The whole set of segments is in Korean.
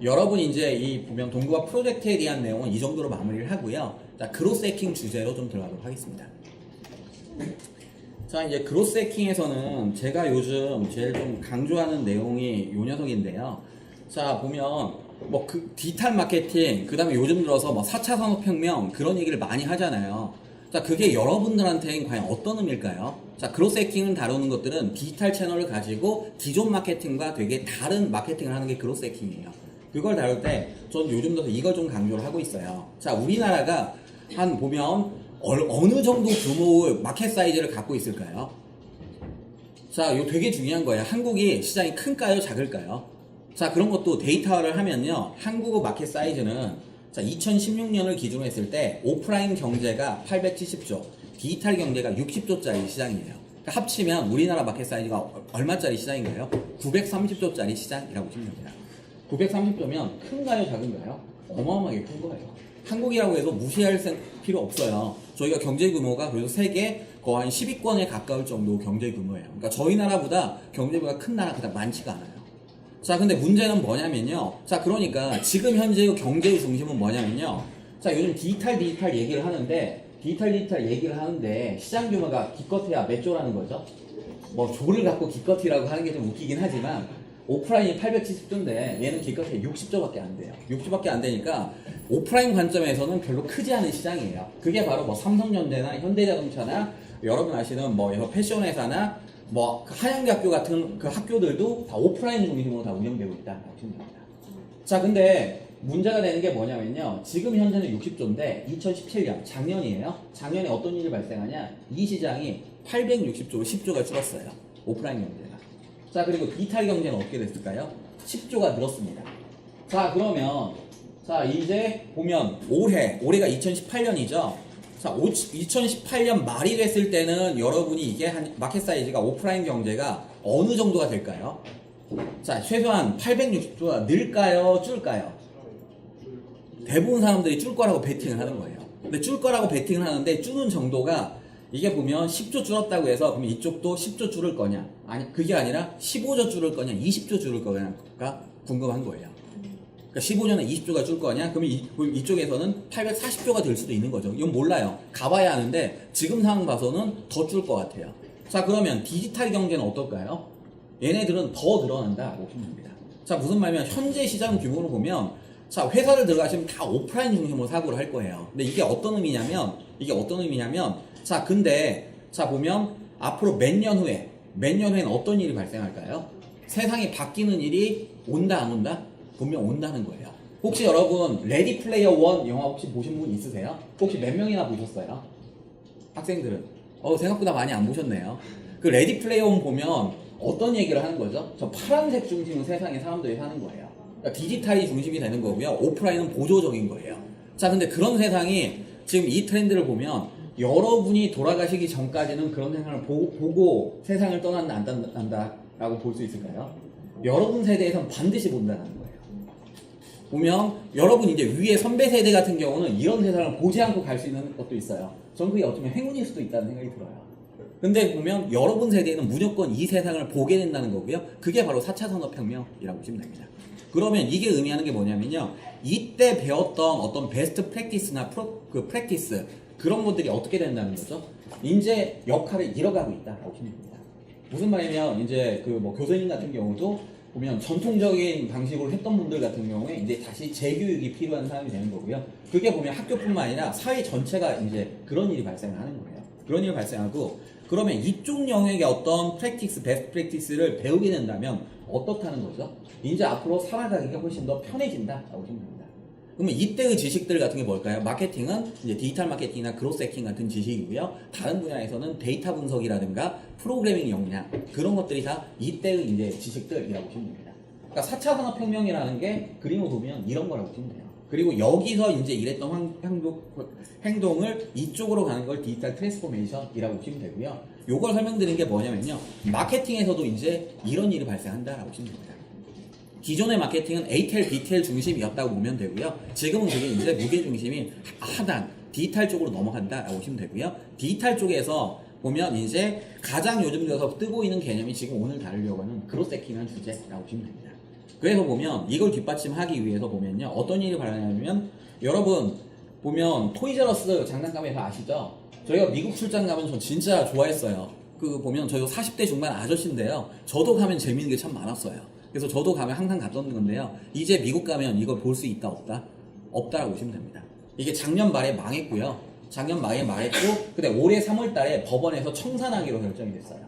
여러분 이제 이 보면 동구와 프로젝트에 대한 내용은 이 정도로 마무리를 하고요. 자, 그로스 해킹 주제로 좀 들어가도록 하겠습니다. 자, 이제 그로스 해킹에서는 제가 요즘 제일 좀 강조하는 내용이 요 녀석인데요. 자, 보면 뭐 그 디지털 마케팅, 그 다음에 요즘 들어서 뭐 4차 산업혁명 그런 얘기를 많이 하잖아요. 자, 그게 여러분들한테는 과연 어떤 의미일까요? 자, 그로스 해킹을 다루는 것들은 디지털 채널을 가지고 기존 마케팅과 되게 다른 마케팅을 하는 게 그로스 해킹이에요. 그걸 다룰 때 전 요즘 들어서 이걸 좀 강조를 하고 있어요. 자, 우리나라가 한 보면 어느 정도 규모의 마켓 사이즈를 갖고 있을까요? 자, 이거 되게 중요한 거예요. 한국이 시장이 큰가요, 작을까요? 자, 그런 것도 데이터를 하면요. 한국의 마켓 사이즈는 자, 2016년을 기준으로 했을 때 오프라인 경제가 870조, 디지털 경제가 60조짜리 시장이에요. 그러니까 합치면 우리나라 마켓 사이즈가 얼마짜리 시장인가요? 930조짜리 시장이라고 보시면 됩니다. 930조면 큰가요, 작은가요? 어마어마하게 큰 거예요. 한국이라고 해서 무시할 필요 없어요. 저희가 경제 규모가 그래도 세계 거의 한 10위권에 가까울 정도 경제 규모예요. 그러니까 저희 나라보다 경제 규모가 큰 나라 그닥 많지가 않아요. 자, 근데 문제는 뭐냐면요. 자, 그러니까 지금 현재의 경제의 중심은 뭐냐면요. 자, 요즘 디지털 얘기를 하는데, 디지털 얘기를 하는데, 시장 규모가 기껏해야 몇 조라는 거죠? 뭐, 조를 갖고 기껏이라고 하는 게 좀 웃기긴 하지만, 오프라인이 870조인데, 얘는 기껏해야 60조밖에 안 돼요. 60조밖에 안 되니까, 오프라인 관점에서는 별로 크지 않은 시장이에요. 그게 바로 뭐, 삼성전자나 현대자동차나, 여러분 아시는 뭐, 패션회사나, 뭐 한양대학교 같은 그 학교들도 다 오프라인 중심으로 다 운영되고 있다고 보시면 됩니다. 자, 근데 문제가 되는 게 뭐냐면요. 지금 현재는 60조인데 2017년 작년이에요. 작년에 어떤 일이 발생하냐? 이 시장이 860조로 10조가 줄었어요. 오프라인 경제가. 자, 그리고 디지털 경제는 어떻게 됐을까요? 10조가 늘었습니다. 자, 그러면 자, 이제 보면 올해가 2018년이죠. 자, 2018년 말이 됐을 때는 여러분이 이게 한 마켓 사이즈가 오프라인 경제가 어느 정도가 될까요? 자, 최소한 860조가 늘까요? 줄까요? 대부분 사람들이 줄 거라고 베팅을 하는 거예요. 근데 줄 거라고 베팅을 하는데 줄는 정도가 이게 보면 10조 줄었다고 해서 그럼 이쪽도 10조 줄을 거냐? 아니, 그게 아니라 15조 줄을 거냐? 20조 줄을 거냐가 궁금한 거예요. 그러니까 15년에 20조가 줄 거냐? 그러면 이쪽에서는 840조가 될 수도 있는 거죠. 이건 몰라요. 가봐야 하는데 지금 상황 봐서는 더 줄 것 같아요. 자, 그러면 디지털 경제는 어떨까요? 얘네들은 더 늘어난다고 보시면 됩니다. 자, 무슨 말이냐면 현재 시장 규모로 보면 자, 회사를 들어가시면 다 오프라인 중심으로 사고를 할 거예요. 근데 이게 어떤 의미냐면 자, 근데 자, 보면 앞으로 몇 년 후에는 어떤 일이 발생할까요? 세상이 바뀌는 일이 온다 안 온다? 분명 온다는 거예요. 혹시 여러분 레디 플레이어 원 영화 혹시 보신 분 있으세요? 혹시 몇 명이나 보셨어요? 학생들은 생각보다 많이 안 보셨네요. 그 레디 플레이어 원 보면 어떤 얘기를 하는 거죠? 저 파란색 중심은 세상에 사람들이 사는 거예요. 그러니까 디지털이 중심이 되는 거고요. 오프라인은 보조적인 거예요. 자, 근데 그런 세상이 지금 이 트렌드를 보면 여러분이 돌아가시기 전까지는 그런 세상을 보고 세상을 떠난다 안 떠난다 라고 볼 수 있을까요? 여러분 세대에선 반드시 본다는 거예요. 보면 여러분 이제 위에 선배 세대 같은 경우는 이런 세상을 보지 않고 갈 수 있는 것도 있어요. 저는 그게 어쩌면 행운일 수도 있다는 생각이 들어요. 근데 보면 여러분 세대는 무조건 이 세상을 보게 된다는 거고요. 그게 바로 4차 산업혁명이라고 보시면 됩니다. 그러면 이게 의미하는 게 뭐냐면요. 이때 배웠던 어떤 베스트 프랙티스나 프랙티스 그런 것들이 어떻게 된다는 거죠? 이제 역할을 잃어가고 있다라고 보시면 됩니다. 무슨 말이냐면 이제 그 뭐 교수님 같은 경우도 보면 전통적인 방식으로 했던 분들 같은 경우에 이제 다시 재교육이 필요한 사람이 되는 거고요. 그게 보면 학교뿐만 아니라 사회 전체가 이제 그런 일이 발생을 하는 거예요. 그런 일이 발생하고 그러면 이쪽 영역의 어떤 프랙티스, 베스트 프랙티스를 배우게 된다면 어떻다는 거죠? 이제 앞으로 살아가기가 훨씬 더 편해진다라고 보시면 됩니다. 그러면 이때의 지식들 같은 게 뭘까요? 마케팅은 이제 디지털 마케팅이나 그로스 해킹 같은 지식이고요. 다른 분야에서는 데이터 분석이라든가 프로그래밍 역량 그런 것들이 다 이때의 이제 지식들이라고 보시면 됩니다. 그러니까 4차 산업혁명이라는 게 그림을 보면 이런 거라고 보시면 돼요. 그리고 여기서 이제 이랬던 행동을 이쪽으로 가는 걸 디지털 트랜스포메이션이라고 보시면 되고요. 요걸 설명드리는 게 뭐냐면요. 마케팅에서도 이제 이런 일이 발생한다라고 보시면 됩니다. 기존의 마케팅은 ATL, BTL 중심이었다고 보면 되고요. 지금은 그게 이제 무게 중심이 하단, 디지털 쪽으로 넘어간다라고 보시면 되고요. 디지털 쪽에서 보면 이제 가장 요즘 들어서 뜨고 있는 개념이 지금 오늘 다루려고 하는 그로스 해킹이라는 주제라고 보시면 됩니다. 그래서 보면 이걸 뒷받침하기 위해서 보면요. 어떤 일이 발생하냐면 여러분 보면 토이저러스 장난감에서 아시죠? 저희가 미국 출장 가면 전 진짜 좋아했어요. 그 보면 저희가 40대 중반 아저씨인데요. 저도 가면 재밌는 게 참 많았어요. 그래서 저도 가면 항상 갔던 건데요. 이제 미국 가면 이걸 볼 수 있다 없다? 없다라고 보시면 됩니다. 이게 작년 말에 망했고요. 작년 말에 망했고 근데 올해 3월 달에 법원에서 청산하기로 결정이 됐어요.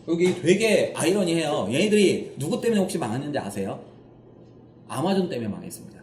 여기 되게 아이러니해요. 얘네들이 누구 때문에 혹시 망했는지 아세요? 아마존 때문에 망했습니다.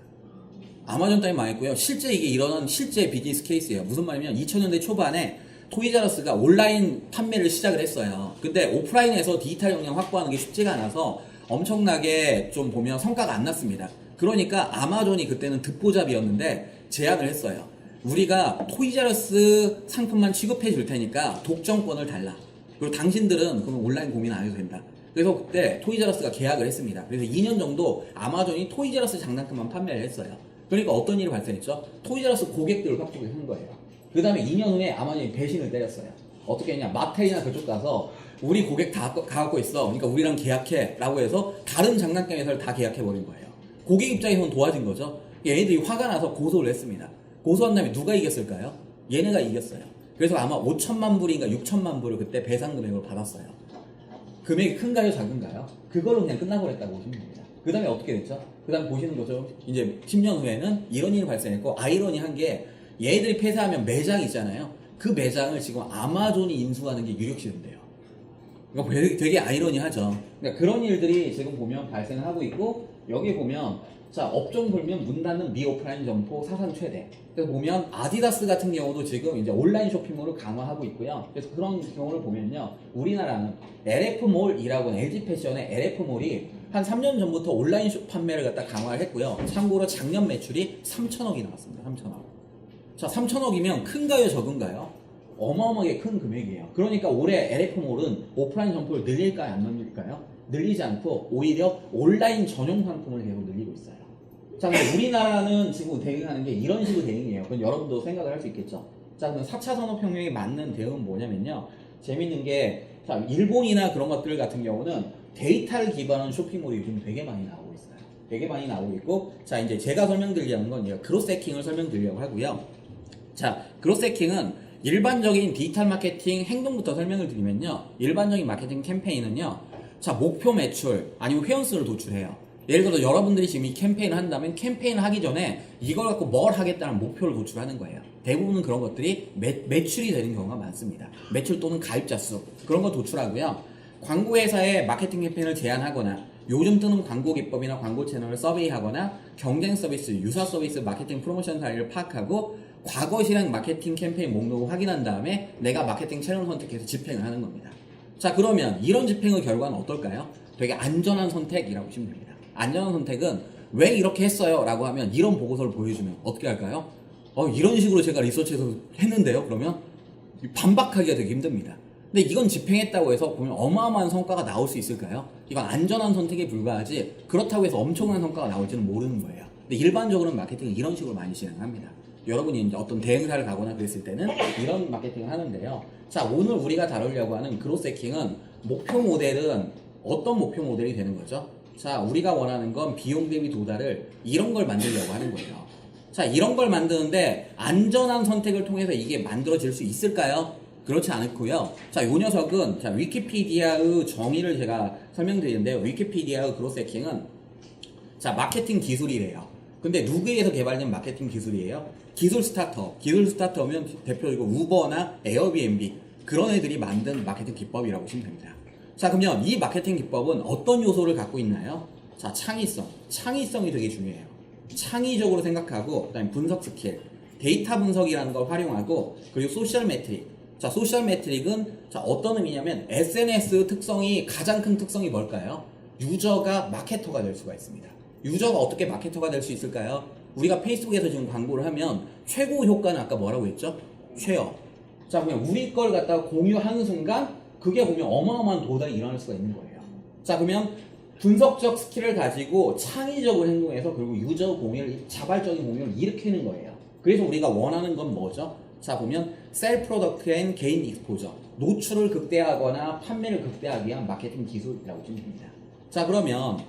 아마존 때문에 망했고요. 실제 이게 일어난 실제 비즈니스 케이스예요. 무슨 말이냐면 2000년대 초반에 토이자러스가 온라인 판매를 시작을 했어요. 근데 오프라인에서 디지털 역량 확보하는 게 쉽지가 않아서 엄청나게 좀 보면 성과가 안 났습니다. 그러니까 아마존이 그때는 듣보잡이었는데 제안을 했어요. 우리가 토이자러스 상품만 취급해 줄 테니까 독점권을 달라. 그리고 당신들은 그러면 온라인 고민 안 해도 된다. 그래서 그때 토이자러스가 계약을 했습니다. 그래서 2년 정도 아마존이 토이자러스 장난감만 판매를 했어요. 그러니까 어떤 일이 발생했죠? 토이자러스 고객들을 확보를 한 거예요. 그 다음에 2년 후에 아마존이 배신을 때렸어요. 어떻게 했냐? 마텔이나 그쪽 가서 우리 고객 다 갖고 있어. 그러니까 우리랑 계약해. 라고 해서 다른 장난감 회사를 다 계약해버린 거예요. 고객 입장에서는 도와진 거죠. 얘네들이 화가 나서 고소를 했습니다. 고소한 다음에 누가 이겼을까요? 얘네가 이겼어요. 그래서 아마 5천만 불인가 6천만 불을 그때 배상 금액으로 받았어요. 금액이 큰가요, 작은가요? 그걸로 그냥 끝나버렸다고 보시면 됩니다. 그 다음에 어떻게 됐죠? 그 다음에 보시는 거죠. 이제 10년 후에는 이런 일이 발생했고, 아이러니한 게 얘들이 폐사하면 매장이 있잖아요. 그 매장을 지금 아마존이 인수하는 게 유력시 된대요. 이거 되게 아이러니하죠. 그러니까 그런 일들이 지금 보면 발생하고 있고, 여기 보면 자, 업종 보면 문 닫는 미오프라인 점포 사상 최대. 그래서 보면 아디다스 같은 경우도 지금 이제 온라인 쇼핑몰을 강화하고 있고요. 그래서 그런 경우를 보면요. 우리나라는 LF몰이라고 LG 패션의 LF몰이 한 3년 전부터 온라인 판매를 갖다 강화를 했고요. 참고로 작년 매출이 3천억이 나왔습니다. 3천억. 자, 3천억이면 큰가요, 적은가요? 어마어마하게 큰 금액이에요. 그러니까 올해 LF몰은 오프라인 점포를 늘릴까요, 안 늘릴까요? 늘리지 않고 오히려 온라인 전용 상품을 계속 늘리고 있어요. 자, 근데 우리나라는 지금 대응하는 게 이런 식으로 대응이에요. 그럼 여러분도 생각을 할 수 있겠죠. 자, 그럼 4차 산업혁명에 맞는 대응은 뭐냐면요. 재밌는 게, 자, 일본이나 그런 것들 같은 경우는 데이터를 기반한 쇼핑몰이 요즘 되게 많이 나오고 있어요. 되게 많이 나오고 있고, 자, 이제 제가 설명드리려는 건 그로스 해킹을 설명드리려고 하고요. 자, 그로스 해킹은 일반적인 디지털 마케팅 행동부터 설명을 드리면요. 일반적인 마케팅 캠페인은요. 자, 목표 매출 아니면 회원수를 도출해요. 예를 들어 여러분들이 지금 이 캠페인을 한다면 캠페인을 하기 전에 이걸 갖고 뭘 하겠다는 목표를 도출하는 거예요. 대부분은 그런 것들이 매출이 되는 경우가 많습니다. 매출 또는 가입자 수 그런 거 도출하고요. 광고회사에 마케팅 캠페인을 제안하거나 요즘 뜨는 광고 기법이나 광고 채널을 서베이하거나 경쟁 서비스, 유사 서비스, 마케팅 프로모션 사례를 파악하고 과거 실행 마케팅 캠페인 목록을 확인한 다음에 내가 마케팅 채널을 선택해서 집행을 하는 겁니다. 자, 그러면 이런 집행의 결과는 어떨까요? 되게 안전한 선택이라고 보시면 됩니다. 안전한 선택은 왜 이렇게 했어요? 라고 하면 이런 보고서를 보여주면 어떻게 할까요? 이런 식으로 제가 리서치해서 했는데요? 그러면 반박하기가 되게 힘듭니다. 근데 이건 집행했다고 해서 보면 어마어마한 성과가 나올 수 있을까요? 이건 안전한 선택에 불과하지 그렇다고 해서 엄청난 성과가 나올지는 모르는 거예요. 근데 일반적으로는 마케팅은 이런 식으로 많이 진행합니다. 여러분이 이제 어떤 대행사를 가거나 그랬을 때는 이런 마케팅을 하는데요. 자, 오늘 우리가 다루려고 하는 그로스 해킹은 목표 모델은 어떤 목표 모델이 되는 거죠? 자, 우리가 원하는 건 비용 대비 도달을 이런 걸 만들려고 하는 거예요. 자, 이런 걸 만드는데 안전한 선택을 통해서 이게 만들어질 수 있을까요? 그렇지 않고요. 자, 이 녀석은 자, 위키피디아의 정의를 제가 설명드리는데요. 위키피디아의 그로스 해킹은 자, 마케팅 기술이래요. 근데 누구에 의해서 개발된 마케팅 기술이에요? 기술 스타터면 대표적으로 우버나 에어비앤비 그런 애들이 만든 마케팅 기법이라고 보시면 됩니다. 자, 그러면 이 마케팅 기법은 어떤 요소를 갖고 있나요? 자, 창의성이 되게 중요해요. 창의적으로 생각하고 그다음에 분석 스킬, 데이터 분석이라는 걸 활용하고 그리고 소셜 매트릭. 자, 소셜 매트릭은 자, 어떤 의미냐면 SNS 특성이 가장 큰 특성이 뭘까요? 유저가 마케터가 될 수가 있습니다. 유저가 어떻게 마케터가 될 수 있을까요? 우리가 페이스북에서 지금 광고를 하면 최고 효과는 아까 뭐라고 했죠? 쉐어. 자, 그러면 우리 걸 갖다가 공유하는 순간 그게 보면 어마어마한 도달이 일어날 수가 있는 거예요. 자, 그러면 분석적 스킬을 가지고 창의적으로 행동해서 그리고 유저 공유를, 자발적인 공유를 일으키는 거예요. 그래서 우리가 원하는 건 뭐죠? 자, 보면 셀 프로덕트 앤 개인 익스포저, 노출을 극대화하거나 판매를 극대화하기 위한 마케팅 기술이라고 보시면 됩니다. 자, 그러면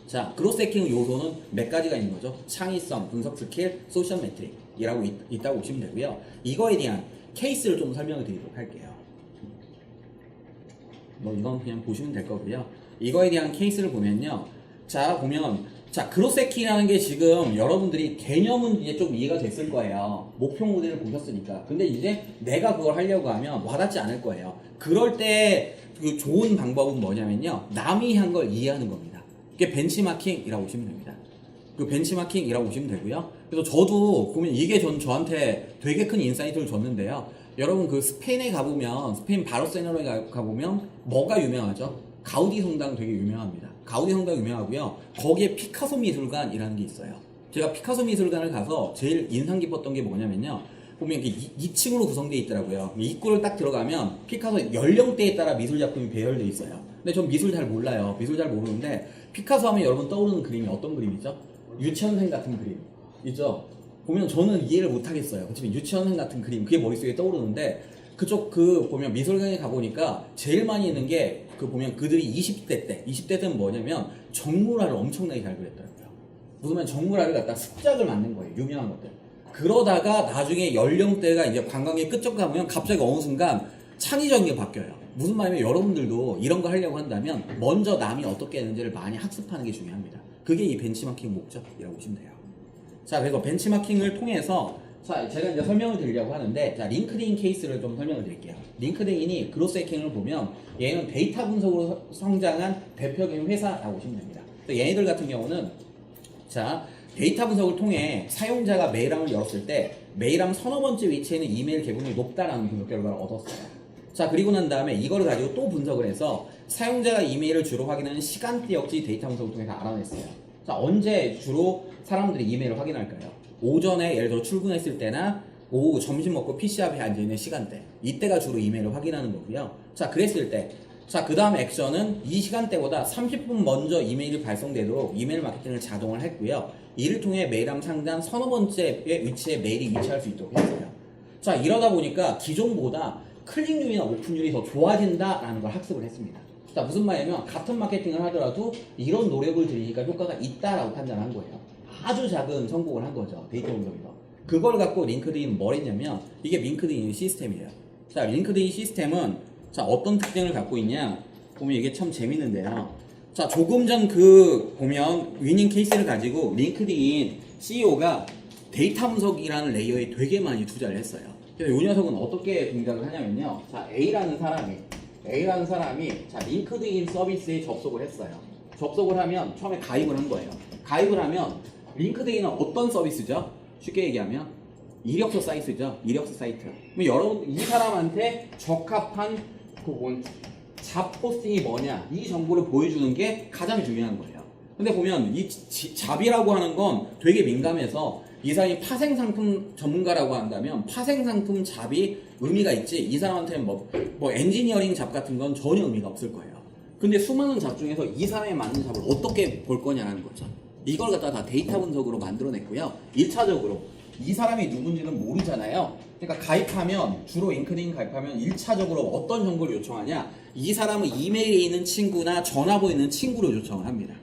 자, 그로스 해킹 요소는 몇 가지가 있는 거죠. 창의성, 분석 스킬, 소셜 매트릭이라고 있다고 보시면 되고요. 이거에 대한 케이스를 좀 설명을 드리도록 할게요. 뭐 이건 그냥 보시면 될 거고요. 이거에 대한 케이스를 보면요. 자, 보면 자, 그로스 해킹이라는 게 지금 여러분들이 개념은 이제 좀 이해가 됐을 거예요. 목표 모델을 보셨으니까. 근데 이제 내가 그걸 하려고 하면 와닿지 않을 거예요. 그럴 때 그 좋은 방법은 뭐냐면요. 남이 한 걸 이해하는 겁니다. 그게 벤치마킹이라고 보시면 됩니다. 그 벤치마킹이라고 보시면 되고요. 그래서 저도 보면 이게 저한테 되게 큰 인사이트를 줬는데요. 여러분 그 스페인에 가보면, 스페인 바르셀로나에 가보면 뭐가 유명하죠? 가우디 성당 되게 유명합니다. 가우디 성당 유명하고요. 거기에 피카소 미술관이라는 게 있어요. 제가 피카소 미술관을 가서 제일 인상 깊었던 게 뭐냐면요. 보면 2층으로 구성되어 있더라고요. 입구를 딱 들어가면 피카소 연령대에 따라 미술 작품이 배열되어 있어요. 근데 전 미술 잘 몰라요. 미술 잘 모르는데 피카소 하면 여러분 떠오르는 그림이 어떤 그림이죠? 유치원생 같은 그림 있죠? 보면 저는 이해를 못 하겠어요. 그렇지만 유치원생 같은 그림 그게 머릿속에 떠오르는데 그쪽 보면 미술관에 가보니까 제일 많이 있는 게 보면 그들이 20대 때는 뭐냐면 정물화를 엄청나게 잘 그렸더라고요. 무슨 말 정물화를 갖다 습작을 만든 거예요. 유명한 것들. 그러다가 나중에 연령대가 이제 관광의 끝쪽 가면 갑자기 어느 순간 창의적인 게 바뀌어요. 무슨 말이냐면 여러분들도 이런 거 하려고 한다면 먼저 남이 어떻게 했는지를 많이 학습하는 게 중요합니다. 그게 이 벤치마킹 목적이라고 보시면 돼요. 자, 그래서 벤치마킹을 통해서 자, 제가 이제 설명을 드리려고 하는데, 자, 링크드인 케이스를 좀 설명을 드릴게요. 링크드인이 그로스 해킹을 보면 얘는 데이터 분석으로 성장한 대표적인 회사라고 보시면 됩니다. 얘네들 같은 경우는 자, 데이터 분석을 통해 사용자가 메일함을 열었을 때 메일함 서너 번째 위치에 있는 이메일 개분율이 높다라는 분석 결과를 얻었어요. 자, 그리고 난 다음에 이거를 가지고 또 분석을 해서 사용자가 이메일을 주로 확인하는 시간대 역시 데이터 분석을 통해서 알아냈어요. 자, 언제 주로 사람들이 이메일을 확인할까요? 오전에 예를 들어 출근했을 때나 오후 점심 먹고 PC 앞에 앉아있는 시간대, 이때가 주로 이메일을 확인하는 거고요. 자, 그랬을 때 자, 그 다음 액션은 이 시간대보다 30분 먼저 이메일이 발송되도록 이메일 마케팅을 자동을 했고요. 이를 통해 메일함 상단 서너 번째 위치에 메일이 위치할 수 있도록 했어요. 자, 이러다 보니까 기존보다 클릭률이나 오픈율이 더 좋아진다라는 걸 학습을 했습니다. 자, 무슨 말이냐면 같은 마케팅을 하더라도 이런 노력을 들이니까 효과가 있다라고 판단한 거예요. 아주 작은 성공을 한 거죠. 데이터 분석에서. 그걸 갖고 링크드인은 뭘 했냐면 이게 링크드인 시스템이에요. 자, 링크드인 시스템은 자, 어떤 특징을 갖고 있냐? 보면 이게 참 재밌는데요. 자, 조금 전 보면 위닝 케이스를 가지고 링크드인 CEO가 데이터 분석이라는 레이어에 되게 많이 투자를 했어요. 그래서 이 녀석은 어떻게 동작을 하냐면요. 자, A라는 사람이 자, 링크드인 서비스에 접속을 했어요. 접속을 하면 처음에 가입을 한 거예요. 가입을 하면 링크드인은 어떤 서비스죠? 쉽게 얘기하면 이력서 사이트죠. 이력서 사이트. 그럼 여러분 이 사람한테 적합한 잡 포스팅이 뭐냐 이 정보를 보여주는 게 가장 중요한 거예요. 근데 보면 이 잡이라고 하는 건 되게 민감해서 이 사람이 파생 상품 전문가라고 한다면 파생 상품 잡이 의미가 있지 이 사람한테는 뭐 엔지니어링 잡 같은 건 전혀 의미가 없을 거예요. 근데 수많은 잡 중에서 이 사람에 맞는 잡을 어떻게 볼 거냐는 거죠. 이걸 갖다 다 데이터 분석으로 만들어냈고요. 1차적으로 이 사람이 누군지는 모르잖아요. 그러니까 가입하면 주로 링크드인 가입하면 1차적으로 어떤 정보를 요청하냐 이 사람은 이메일에 있는 친구나 전화번호에 있는 친구를 요청을 합니다.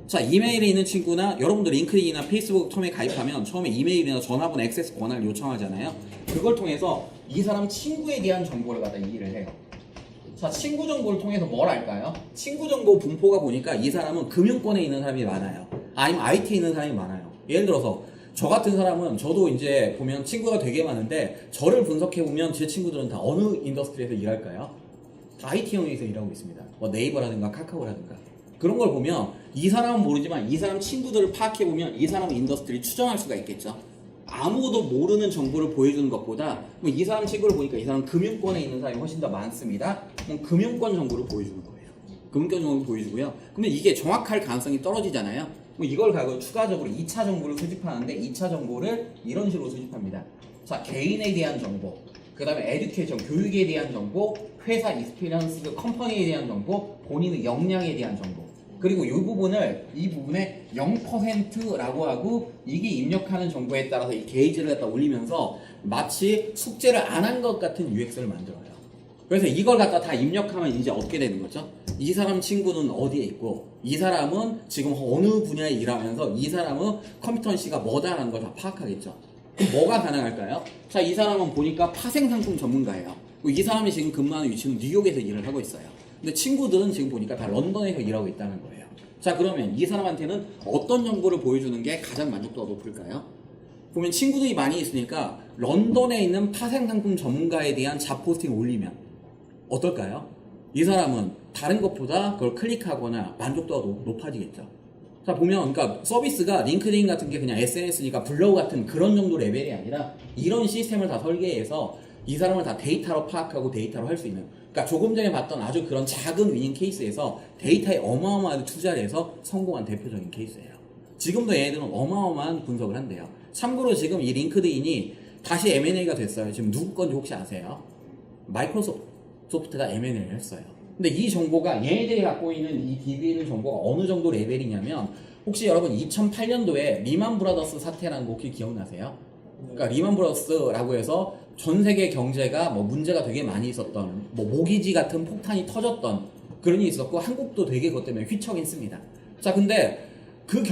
자, 이메일에 있는 친구나 여러분들 링크드인이나 페이스북 처음에 가입하면 처음에 이메일이나 전화번호 액세스 권한을 요청하잖아요. 그걸 통해서 이 사람 친구에 대한 정보를 갖다 얘기를 해요. 자, 친구 정보를 통해서 뭘 할까요? 친구 정보 분포가 보니까 이 사람은 금융권에 있는 사람이 많아요. 아니면 IT에 있는 사람이 많아요. 예를 들어서 저 같은 사람은 저도 이제 보면 친구가 되게 많은데 저를 분석해보면 제 친구들은 다 어느 인더스트리에서 일할까요? 다 IT 영역에서 일하고 있습니다. 뭐 네이버라든가 카카오라든가 그런 걸 보면 이 사람은 모르지만 이 사람 친구들을 파악해보면 이 사람 인더스트리 추정할 수가 있겠죠. 아무도 모르는 정보를 보여주는 것보다 이 사람 친구를 보니까 이 사람 금융권에 있는 사람이 훨씬 더 많습니다. 그럼 금융권 정보를 보여주는 거예요. 금융권 정보를 보여주고요. 그러면 이게 정확할 가능성이 떨어지잖아요. 이걸 가지고 추가적으로 2차 정보를 수집하는데 2차 정보를 이런 식으로 수집합니다. 자, 개인에 대한 정보, 그 다음에 에듀케이션, 교육에 대한 정보, 회사 익스피리언스, 컴퍼니에 대한 정보, 본인의 역량에 대한 정보. 그리고 이 부분에 0%라고 하고 이게 입력하는 정보에 따라서 이 게이지를 갖다 올리면서 마치 숙제를 안 한 것 같은 UX를 만들어요. 그래서 이걸 갖다 다 입력하면 이제 어떻게 되는 거죠? 이 사람 친구는 어디에 있고 이 사람은 지금 어느 분야에 일하면서 이 사람은 컴피턴시가 뭐다라는 걸 다 파악하겠죠. 그럼 뭐가 가능할까요? 자, 이 사람은 보니까 파생상품 전문가예요. 이 사람이 지금 근무하는 위치는 뉴욕에서 일을 하고 있어요. 근데 친구들은 지금 보니까 다 런던에서 일하고 있다는 거예요. 자, 그러면 이 사람한테는 어떤 정보를 보여주는 게 가장 만족도가 높을까요? 보면 친구들이 많이 있으니까 런던에 있는 파생상품 전문가에 대한 잡 포스팅을 올리면 어떨까요? 이 사람은 다른 것보다 그걸 클릭하거나 만족도가 높아지겠죠. 자, 보면 그러니까 서비스가 링크드인 같은 게 그냥 SNS니까 블로그 같은 그런 정도 레벨이 아니라 이런 시스템을 다 설계해서 이 사람을 다 데이터로 파악하고 데이터로 할 수 있는, 그러니까 조금 전에 봤던 아주 그런 작은 위닝 케이스에서 데이터에 어마어마하게 투자를 해서 성공한 대표적인 케이스예요. 지금도 얘네들은 어마어마한 분석을 한대요. 참고로 지금 이 링크드인이 다시 M&A가 됐어요. 지금 누구 건지 혹시 아세요? 마이크로소프트가 M&A를 했어요. 근데 이 정보가 얘네들이 갖고 있는 이 DB는 정보가 어느 정도 레벨이냐면, 혹시 여러분 2008년도에 리만 브라더스 사태라는 거 혹시 기억나세요? 그러니까 리만 브라더스라고 해서 전 세계 경제가 뭐 문제가 되게 많이 있었던, 뭐 모기지 같은 폭탄이 터졌던 그런 일이 있었고, 한국도 되게 그것 때문에 휘청했습니다. 자, 근데 그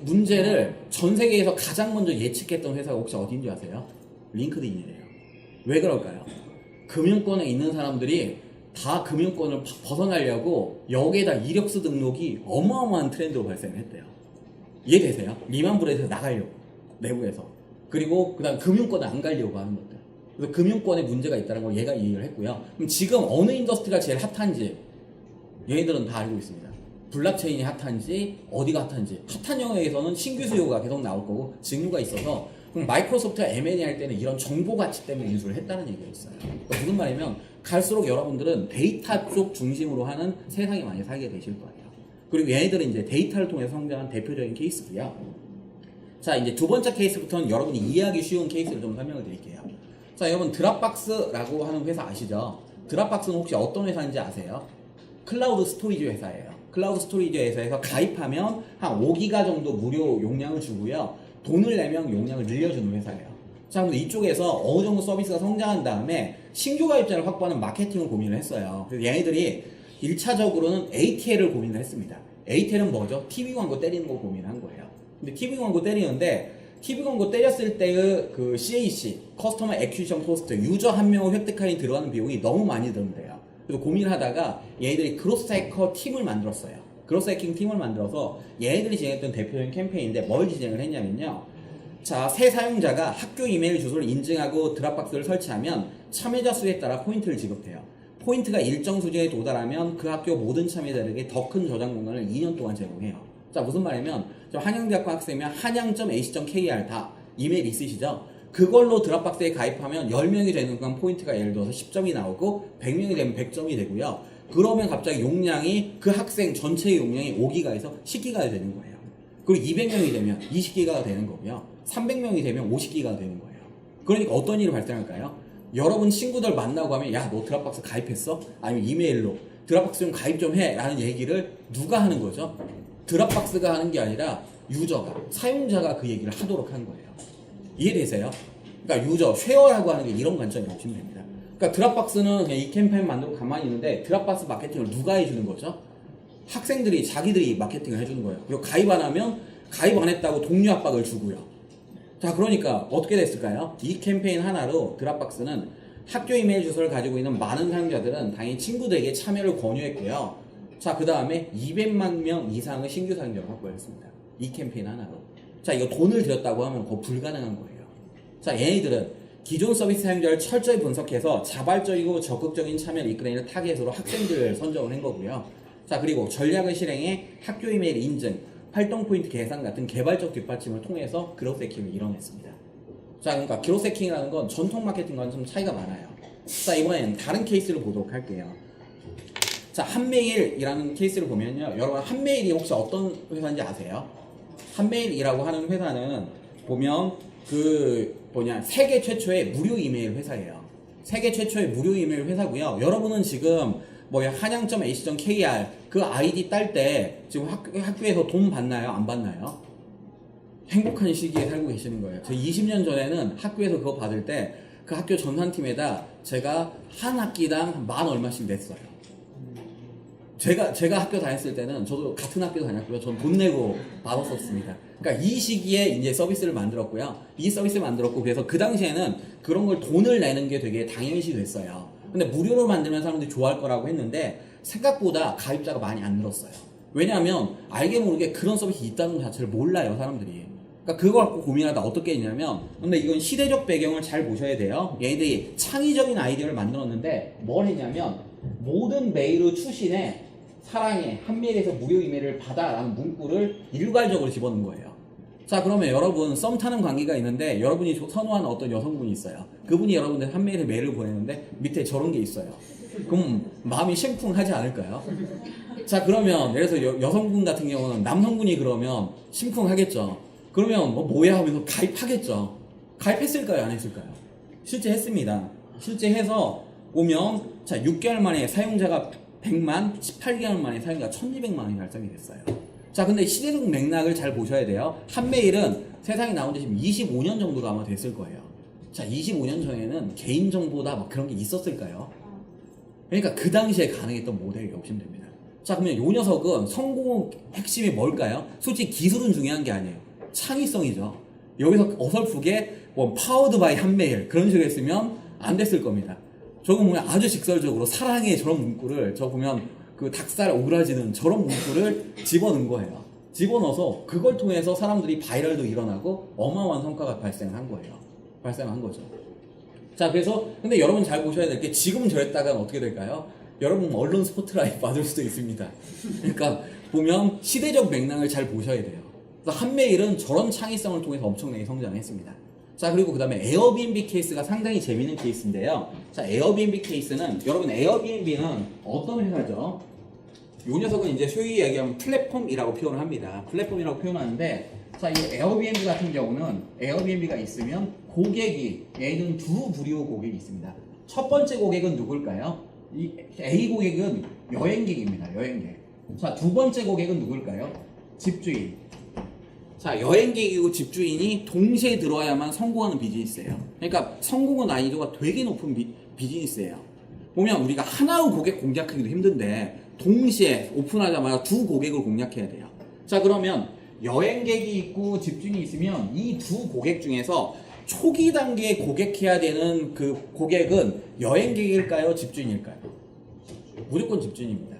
문제를 전 세계에서 가장 먼저 예측했던 회사가 혹시 어딘지 아세요? 링크드인이래요. 왜 그럴까요? 금융권에 있는 사람들이 다 금융권을 벗어나려고 여기에다 이력서 등록이 어마어마한 트렌드로 발생했대요. 이해되세요? 리만 브라더스에서 나가려고, 내부에서. 그리고 그 다음 금융권에 안 가려고 하는 것들. 그래서 금융권에 문제가 있다는 걸 얘가 이해를 했고요. 그럼 지금 어느 인더스트리가 제일 핫한지 얘네들은 다 알고 있습니다. 블록체인이 핫한지 어디가 핫한지. 핫한 영역에서는 신규 수요가 계속 나올 거고 직무가 있어서, 그럼 마이크로소프트가 M&A 할 때는 이런 정보 가치 때문에 인수를 했다는 얘기가 있어요. 그러니까 무슨 말이냐면 갈수록 여러분들은 데이터 쪽 중심으로 하는 세상에 많이 살게 되실 거예요. 그리고 얘네들은 이제 데이터를 통해서 성장한 대표적인 케이스고요. 자, 이제 두 번째 케이스부터는 여러분이 이해하기 쉬운 케이스를 좀 설명을 드릴게요. 자, 여러분 드랍박스라고 하는 회사 아시죠? 드랍박스는 혹시 어떤 회사인지 아세요? 클라우드 스토리지 회사예요. 클라우드 스토리지 회사에서 가입하면 한 5기가 정도 무료 용량을 주고요. 돈을 내면 용량을 늘려주는 회사예요. 자, 근데 이쪽에서 어느 정도 서비스가 성장한 다음에 신규 가입자를 확보하는 마케팅을 고민을 했어요. 그래서 얘네들이 1차적으로는 ATL을 고민을 했습니다. ATL은 뭐죠? TV 광고 때리는 거 고민한 거예요. 근데 TV 광고 때리는데, TV 광고 때렸을 때의 그 CAC, 커스터머 액퀴지션 코스트, 유저 한 명을 획득하니 들어가는 비용이 너무 많이 드는데요. 그래서 고민을 하다가 얘네들이 그로스 해커 팀을 만들었어요. 그로스 해킹 팀을 만들어서 얘네들이 진행했던 대표적인 캠페인인데 뭘 진행을 했냐면요. 자, 새 사용자가 학교 이메일 주소를 인증하고 드랍박스를 설치하면 참여자 수에 따라 포인트를 지급해요. 포인트가 일정 수준에 도달하면 그 학교 모든 참여자들에게 더 큰 저장 공간을 2년 동안 제공해요. 자, 무슨 말이냐면 한양대학교 학생이면 한양.ac.kr 다 이메일 있으시죠? 그걸로 드랍박스에 가입하면 10명이 되는 순간 포인트가 예를 들어서 10점이 나오고 100명이 되면 100점이 되고요. 그러면 갑자기 용량이 그 학생 전체의 용량이 5기가에서 10기가가 되는 거예요. 그리고 200명이 되면 20기가가 되는 거고요. 300명이 되면 50기가가 되는 거예요. 그러니까 어떤 일이 발생할까요? 여러분 친구들 만나고 하면 야, 너 드랍박스 가입했어? 아니면 이메일로 드랍박스 좀 가입 좀 해 라는 얘기를 누가 하는 거죠? 드랍박스가 하는 게 아니라 유저가, 사용자가 그 얘기를 하도록 한 거예요. 이해되세요? 그러니까 유저, 쉐어라고 하는 게 이런 관점이 보시면 됩니다. 그러니까 드랍박스는 그냥 이 캠페인 만들고 가만히 있는데 드랍박스 마케팅을 누가 해주는 거죠? 학생들이 자기들이 마케팅을 해주는 거예요. 그리고 가입 안 하면 가입 안 했다고 동료 압박을 주고요. 자, 그러니까 어떻게 됐을까요? 이 캠페인 하나로 드랍박스는 학교 이메일 주소를 가지고 있는 많은 사용자들은 당연히 친구들에게 참여를 권유했고요. 자, 그 다음에 200만 명 이상의 신규 사용자를 확보했습니다. 이 캠페인 하나로. 자, 이거 돈을 들였다고 하면 그거 불가능한 거예요. 자, 얘네들은 기존 서비스 사용자를 철저히 분석해서 자발적이고 적극적인 참여를 이끌어내는 타겟으로 학생들을 선정을 한 거고요. 자, 그리고 전략을 실행해 학교 이메일 인증, 활동 포인트 계산 같은 개발적 뒷받침을 통해서 그로스 해킹을 이뤄냈습니다. 자, 그러니까 그로스 해킹이라는 건 전통 마케팅과는 좀 차이가 많아요. 자, 이번엔 다른 케이스를 보도록 할게요. 자, 한메일이라는 케이스를 보면요. 여러분, 한메일이 혹시 어떤 회사인지 아세요? 한메일이라고 하는 회사는 보면 세계 최초의 무료 이메일 회사예요. 세계 최초의 무료 이메일 회사고요. 여러분은 지금 한양.ac.kr 그 아이디 딸 때 지금 학교에서 돈 받나요? 안 받나요? 행복한 시기에 살고 계시는 거예요. 저 20년 전에는 학교에서 그거 받을 때 그 학교 전산팀에다 제가 한 학기당 만 얼마씩 냈어요. 제가 학교 다녔을 때는 저도 같은 학교 다녔고요. 전 돈 내고 받았었습니다. 그러니까 이 시기에 이제 서비스를 만들었고요. 이 서비스를 만들었고 그래서 그 당시에는 그런 걸 돈을 내는 게 되게 당연시 됐어요. 근데 무료로 만들면 사람들이 좋아할 거라고 했는데 생각보다 가입자가 많이 안 늘었어요. 왜냐하면 알게 모르게 그런 서비스 있다는 것 자체를 몰라요, 사람들이. 그러니까 그거 갖고 고민하다 어떻게 했냐면, 근데 이건 시대적 배경을 잘 보셔야 돼요. 얘네들이 창의적인 아이디어를 만들었는데 뭘 했냐면 모든 메일의 추신에 사랑해, 한 메일에서 무료 이메일을 받아 라는 문구를 일괄적으로 집어넣은 거예요. 자, 그러면 여러분 썸 타는 관계가 있는데 여러분이 선호하는 어떤 여성분이 있어요. 그분이 여러분들 한 메일에 메일을 보내는데 밑에 저런 게 있어요. 그럼 마음이 심쿵하지 않을까요? 자, 그러면 예를 들어서 여성분 같은 경우는 남성분이 그러면 심쿵하겠죠. 그러면 뭐야 하면서 가입하겠죠. 가입했을까요? 안 했을까요? 실제 했습니다. 실제 해서 보면 자 6개월 만에 사용자가 100만, 18개월 만에 사용자가 1200만이 달성이 됐어요. 자, 근데 시대적 맥락을 잘 보셔야 돼요. 한 메일은 세상에 나온 지 지금 25년 정도가 아마 됐을 거예요. 자, 25년 전에는 개인정보다 막 그런 게 있었을까요? 그러니까 그 당시에 가능했던 모델이 보시면 됩니다. 자, 그러면 이 녀석은 성공 핵심이 뭘까요? 솔직히 기술은 중요한 게 아니에요. 창의성이죠. 여기서 어설프게 뭐 파워드 바이 한 메일 그런 식으로 했으면 안 됐을 겁니다. 저거 보면 아주 직설적으로 사랑해 저런 문구를 저 보면 그 닭살 오그라지는 저런 문구를 집어넣은 거예요. 집어넣어서 그걸 통해서 사람들이 바이럴도 일어나고 어마어마한 성과가 발생한 거예요. 발생한 거죠. 자, 그래서 근데 여러분 잘 보셔야 될 게 지금 저랬다가 어떻게 될까요? 여러분 언론 스포트라이트 받을 수도 있습니다. 그러니까 보면 시대적 맥락을 잘 보셔야 돼요. 그래서 한 메일은 저런 창의성을 통해서 엄청나게 성장했습니다. 자, 그리고 그 다음에 에어비앤비 케이스가 상당히 재밌는 케이스인데요. 자, 에어비앤비 케이스는 여러분 에어비앤비는 어떤 회사죠? 이 녀석은 이제 소위 얘기하면 플랫폼이라고 표현을 합니다. 플랫폼이라고 표현하는데, 자, 이 에어비앤비 같은 경우는 에어비앤비가 있으면 고객이 얘는 두 부류 고객이 있습니다. 첫 번째 고객은 누굴까요? 이 A 고객은 여행객입니다. 여행객. 자, 두 번째 고객은 누굴까요? 집주인. 자, 여행객이고 집주인이 동시에 들어와야만 성공하는 비즈니스예요. 그러니까 성공의 난이도가 되게 높은 비즈니스예요. 보면 우리가 하나의 고객 공략하기도 힘든데 동시에 오픈하자마자 두 고객을 공략해야 돼요. 자, 그러면 여행객이 있고 집주인이 있으면 이 두 고객 중에서 초기 단계에 고객해야 되는 그 고객은 여행객일까요? 집주인일까요? 무조건 집주인입니다.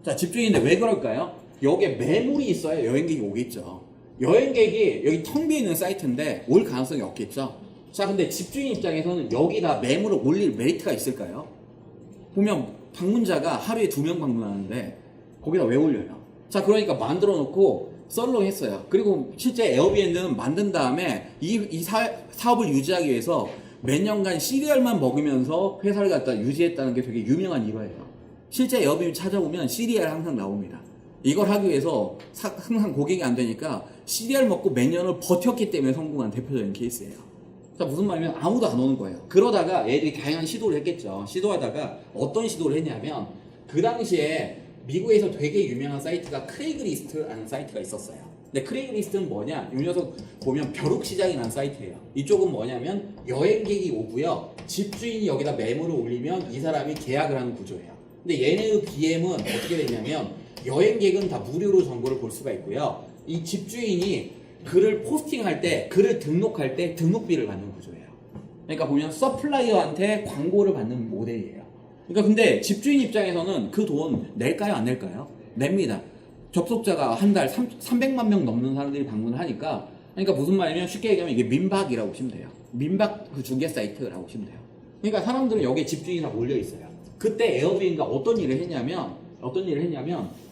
자, 집주인인데 왜 그럴까요? 여기에 매물이 있어야 여행객이 오겠죠. 여행객이 여기 텅 비어있는 사이트인데 올 가능성이 없겠죠. 자, 근데 집주인 입장에서는 여기다 매물을 올릴 메리트가 있을까요? 보면 방문자가 하루에 2명 방문하는데 거기다 왜 올려요? 자, 그러니까 만들어 놓고 썰렁했어요. 그리고 실제 에어비앤비는 만든 다음에 이 사업을 유지하기 위해서 몇 년간 시리얼만 먹으면서 회사를 갖다 유지했다는 게 되게 유명한 일화예요. 실제 에어비앤비 찾아보면 시리얼 항상 나옵니다. 이걸 하기 위해서 항상 고객이 안 되니까 시리얼 먹고 몇 년을 버텼기 때문에 성공한 대표적인 케이스예요. 자, 무슨 말이냐면 아무도 안 오는 거예요. 그러다가 얘들이 다양한 시도를 했겠죠. 시도하다가 어떤 시도를 했냐면 그 당시에 미국에서 되게 유명한 사이트가 크레이그리스트라는 사이트가 있었어요. 근데 크레이그리스트는 뭐냐? 이 녀석 보면 벼룩시장이라는 사이트예요. 이쪽은 뭐냐면 여행객이 오고요. 집주인이 여기다 매물을 올리면 이 사람이 계약을 하는 구조예요. 근데 얘네의 BM은 어떻게 되냐면 여행객은 다 무료로 정보를 볼 수가 있고요. 이 집주인이 글을 포스팅할 때, 글을 등록할 때 등록비를 받는 구조예요. 그러니까 보면 서플라이어한테 광고를 받는 모델이에요. 그러니까 근데 집주인 입장에서는 그 돈 낼까요? 안 낼까요? 냅니다. 접속자가 한 달 300만 명 넘는 사람들이 방문을 하니까, 그러니까 무슨 말이냐면 쉽게 얘기하면 이게 민박이라고 보시면 돼요. 민박 그 중개 사이트라고 보시면 돼요. 그러니까 사람들은 여기에 집주인이 다 몰려 있어요. 그때 에어비앤비가 어떤 일을 했냐면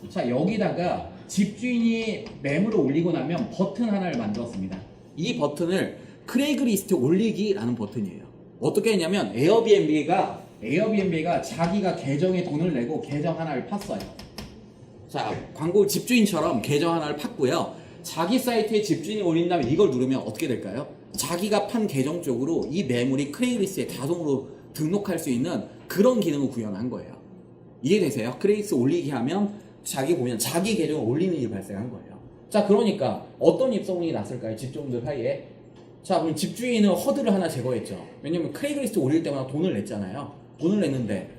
자, 여기다가 집주인이 매물을 올리고 나면 버튼 하나를 만들었습니다. 이 버튼을 크레이그리스트 올리기라는 버튼이에요. 어떻게 했냐면 에어비앤비가 자기가 계정에 돈을 내고 계정 하나를 팠어요. 자, 광고 집주인처럼 계정 하나를 팠고요. 자기 사이트에 집주인이 올린 다음에 이걸 누르면 어떻게 될까요? 자기가 판 계정 쪽으로 이 매물이 크레이그리스트에 자동으로 등록할 수 있는 그런 기능을 구현한 거예요. 이해되세요? 크레이그리스트 올리기 하면 자기 계정을 올리는 일이 발생한 거예요. 자, 그러니까 어떤 입소문이 났을까요? 집주인들 사이에. 자, 그럼 집주인은 허들을 하나 제거했죠. 왜냐면 크레이그리스트 올릴 때마다 돈을 냈잖아요. 돈을 냈는데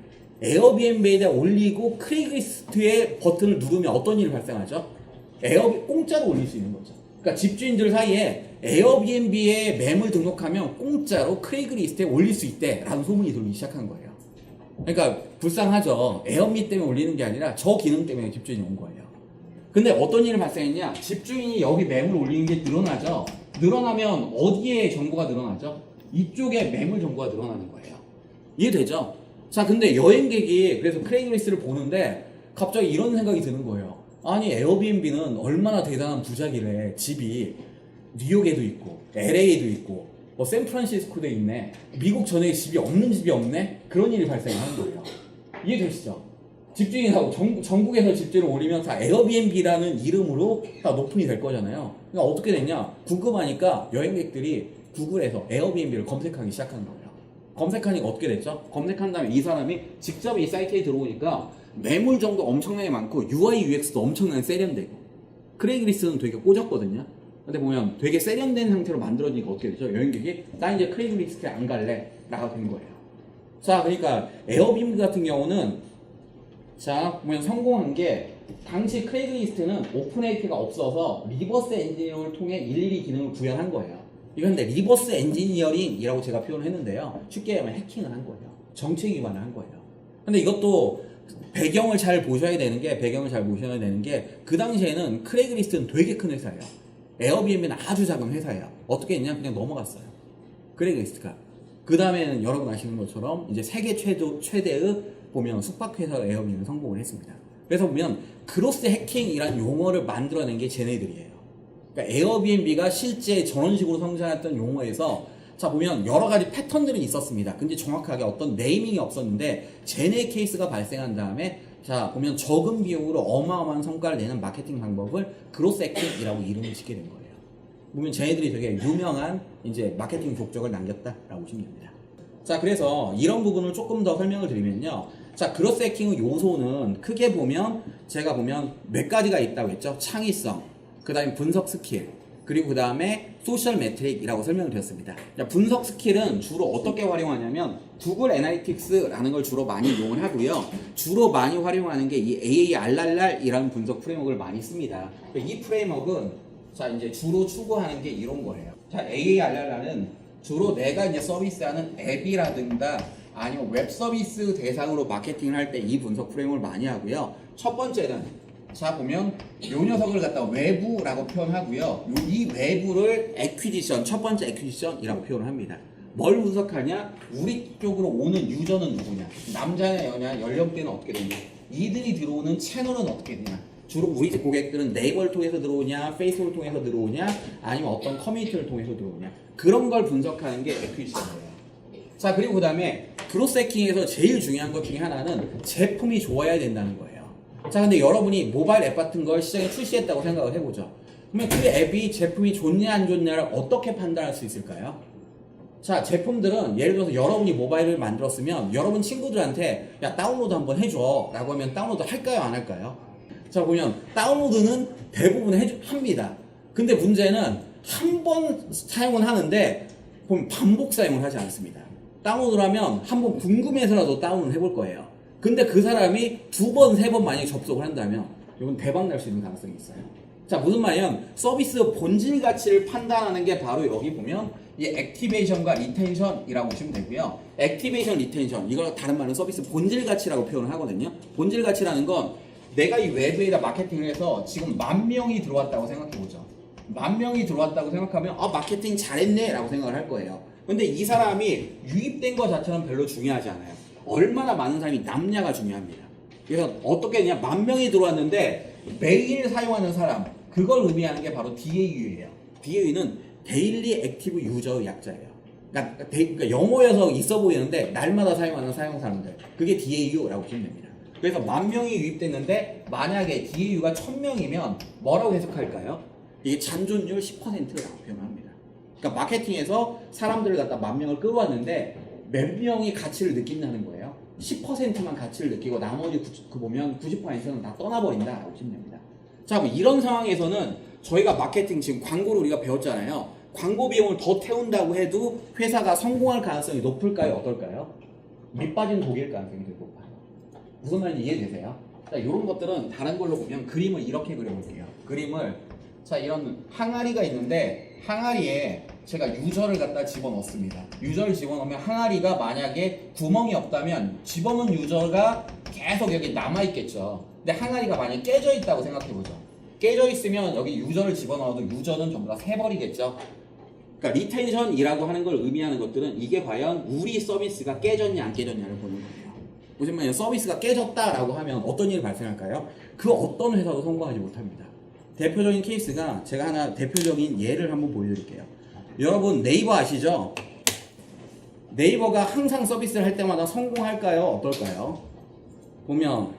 에어비앤비에다 올리고 크레이그리스트의 버튼을 누르면 어떤 일이 발생하죠? 공짜로 올릴 수 있는 거죠. 그러니까 집주인들 사이에 에어비앤비에 매물 등록하면 공짜로 크레이그리스트에 올릴 수 있대라는 소문이 돌기 시작한 거예요. 그러니까 불쌍하죠. 에어비 때문에 올리는 게 아니라 저 기능 때문에 집주인이 온 거예요. 근데 어떤 일이 발생했냐? 집주인이 여기 매물 올리는 게 늘어나죠. 늘어나면 어디에 정보가 늘어나죠? 이쪽에 매물 정보가 늘어나는 거예요. 이해되죠? 자, 근데 여행객이 그래서 크레이그리스트를 보는데 갑자기 이런 생각이 드는 거예요. 아니, 에어비앤비는 얼마나 대단한 부자길래 집이 뉴욕에도 있고 LA에도 있고 뭐 샌프란시스코도 있네. 미국 전역에 집이 없는 집이 없네. 그런 일이 발생하는 거예요. 이해되시죠? 집주인하고 전국에서 집주인을 올리면 다 에어비앤비라는 이름으로 다 오픈이 될 거잖아요. 그러니까 어떻게 됐냐? 궁금하니까 여행객들이 구글에서 에어비앤비를 검색하기 시작한 거예요. 검색하니까 어떻게 됐죠? 검색한 다음에 이 사람이 직접 이 사이트에 들어오니까 매물 정도 엄청나게 많고 UI, UX도 엄청나게 세련되고 크레이그리스트는 되게 꽂았거든요. 근데 보면 되게 세련된 상태로 만들어지니까 어떻게 되죠? 여행객이 나 이제 크레이그리스트에 안 갈래 라고 된 거예요. 자, 그러니까 에어비앤비 같은 경우는 자, 보면 성공한 게 당시 크레이그리스트는 오픈 API가 없어서 리버스 엔지니어링을 통해 일일이 기능을 구현한 거예요. 이건 근데 리버스 엔지니어링이라고 제가 표현을 했는데요. 쉽게 얘기하면 해킹을 한 거예요. 정책 위반을 한 거예요. 근데 이것도 배경을 잘 보셔야 되는 게 그 당시에는 크레이그리스트는 되게 큰 회사예요. 에어비앤비는 아주 작은 회사예요. 어떻게 했냐? 그냥 넘어갔어요. 크레이그리스트가. 그 다음에는 여러분 아시는 것처럼 이제 세계 최대의 보면 숙박회사 에어비앤비는 성공을 했습니다. 그래서 보면 그로스 해킹이란 용어를 만들어낸 게 쟤네들이에요. 그러니까 에어비앤비가 실제 저런 식으로 성장했던 용어에서 자 보면 여러 가지 패턴들이 있었습니다. 근데 정확하게 어떤 네이밍이 없었는데 쟤네 케이스가 발생한 다음에 자 보면 적은 비용으로 어마어마한 성과를 내는 마케팅 방법을 그로스 해킹이라고 이름을 짓게 된 거예요. 보면 쟤네들이 되게 유명한 이제 마케팅 족적을 남겼다라고 보시면 됩니다. 자, 그래서 이런 부분을 조금 더 설명을 드리면요. 자, 그로스 해킹의 요소는 크게 보면 제가 보면 몇 가지가 있다고 했죠. 창의성, 그 다음에 분석 스킬, 그리고 그 다음에 소셜 매트릭이라고 설명을 드렸습니다. 자, 분석 스킬은 주로 어떻게 활용하냐면 구글 애널리틱스라는 걸 주로 많이 이용을 하고요. 주로 많이 활용하는 게 이 AARR이라는 분석 프레임워크를 많이 씁니다. 이 프레임워크는 자 이제 주로 추구하는 게 이런 거예요. 자, AARR는 주로 내가 이제 서비스하는 앱이라든가 아니면 웹 서비스 대상으로 마케팅을 할 때 이 분석 프레임을 많이 하고요. 첫 번째는 자 보면 요 녀석을 갖다 외부라고 표현하고요. 이 외부를 애퀴지션, 첫 번째 애퀴지션이라고 표현을 합니다. 뭘 분석하냐? 우리 쪽으로 오는 유저는 누구냐? 남자냐 여냐? 연령대는 어떻게 되냐? 이들이 들어오는 채널은 어떻게 되냐? 주로 우리 고객들은 네이버를 통해서 들어오냐, 페이스북을 통해서 들어오냐, 아니면 어떤 커뮤니티를 통해서 들어오냐, 그런 걸 분석하는 게 애퀴지션이에요. 자, 그리고 그 다음에 그로스 해킹에서 제일 중요한 것 중에 하나는 제품이 좋아야 된다는 거예요. 자, 근데 여러분이 모바일 앱 같은 걸 시장에 출시했다고 생각을 해보죠. 그러면 그 앱이 제품이 좋냐 안 좋냐를 어떻게 판단할 수 있을까요? 자, 제품들은 예를 들어서 여러분이 모바일을 만들었으면 여러분 친구들한테 야 다운로드 한번 해줘 라고 하면 다운로드 할까요 안 할까요? 자, 보면 다운로드는 대부분 합니다. 근데 문제는 한 번 사용은 하는데 보면 반복 사용을 하지 않습니다. 다운로드를 하면 한번 궁금해서라도 다운을 해볼 거예요. 근데 그 사람이 두 번, 세 번 만약에 접속을 한다면 이건 대박 날 수 있는 가능성이 있어요. 자, 무슨 말이냐면 서비스 본질 가치를 판단하는 게 바로 여기 보면 이 액티베이션과 리텐션이라고 보시면 되고요. 액티베이션, 리텐션 이걸 다른 말은 서비스 본질 가치라고 표현을 하거든요. 본질 가치라는 건 내가 이 외부에다 마케팅을 해서 지금 10,000명이 들어왔다고 생각해보죠. 10,000명이 들어왔다고 생각하면 마케팅 잘했네 라고 생각을 할 거예요. 근데 이 사람이 유입된 것 자체는 별로 중요하지 않아요. 얼마나 많은 사람이 남냐가 중요합니다. 그래서 어떻게 했냐, 10,000명이 들어왔는데 매일 사용하는 사람, 그걸 의미하는 게 바로 DAU예요. DAU는 데일리 액티브 유저의 약자예요. 그러니까 영어여서 있어 보이는데 날마다 사용하는 사용 사람들, 그게 DAU라고 보시면 됩니다. 그래서 10,000명이 유입됐는데 만약에 DAU가 1,000명이면 뭐라고 해석할까요? 이게 잔존율 10%라고 표현합니다. 그러니까 마케팅에서 사람들을 갖다 10,000명을 끌어왔는데 몇 명이 가치를 느낀다는 거예요. 10%만 가치를 느끼고 나머지 보면 90%는 다 떠나버린다라고 보시면 됩니다. 자, 뭐 이런 상황에서는 저희가 마케팅 지금 광고를 우리가 배웠잖아요. 광고 비용을 더 태운다고 해도 회사가 성공할 가능성이 높을까요? 어떨까요? 밑 빠진 독일 가능성이 되게 높아요. 무슨 말인지 이해되세요? 자, 이런 것들은 다른 걸로 보면 그림을 이렇게 그려볼게요. 그림을 자 이런 항아리가 있는데 항아리에 제가 유저를 갖다 집어넣습니다. 유저를 집어넣으면 항아리가 만약에 구멍이 없다면 집어넣은 유저가 계속 여기 남아있겠죠. 근데 항아리가 만약에 깨져 있다고 생각해보죠. 깨져 있으면 여기 유저를 집어넣어도 유저는 전부 다 새버리겠죠. 그러니까 리텐션이라고 하는 걸 의미하는 것들은 이게 과연 우리 서비스가 깨졌냐 안 깨졌냐를 보는 거예요. 보시면 서비스가 깨졌다라고 하면 어떤 일이 발생할까요? 그 어떤 회사도 성공하지 못합니다. 대표적인 케이스가 제가 하나 대표적인 예를 한번 보여드릴게요. 여러분 네이버 아시죠? 네이버가 항상 서비스를 할 때마다 성공할까요? 어떨까요? 보면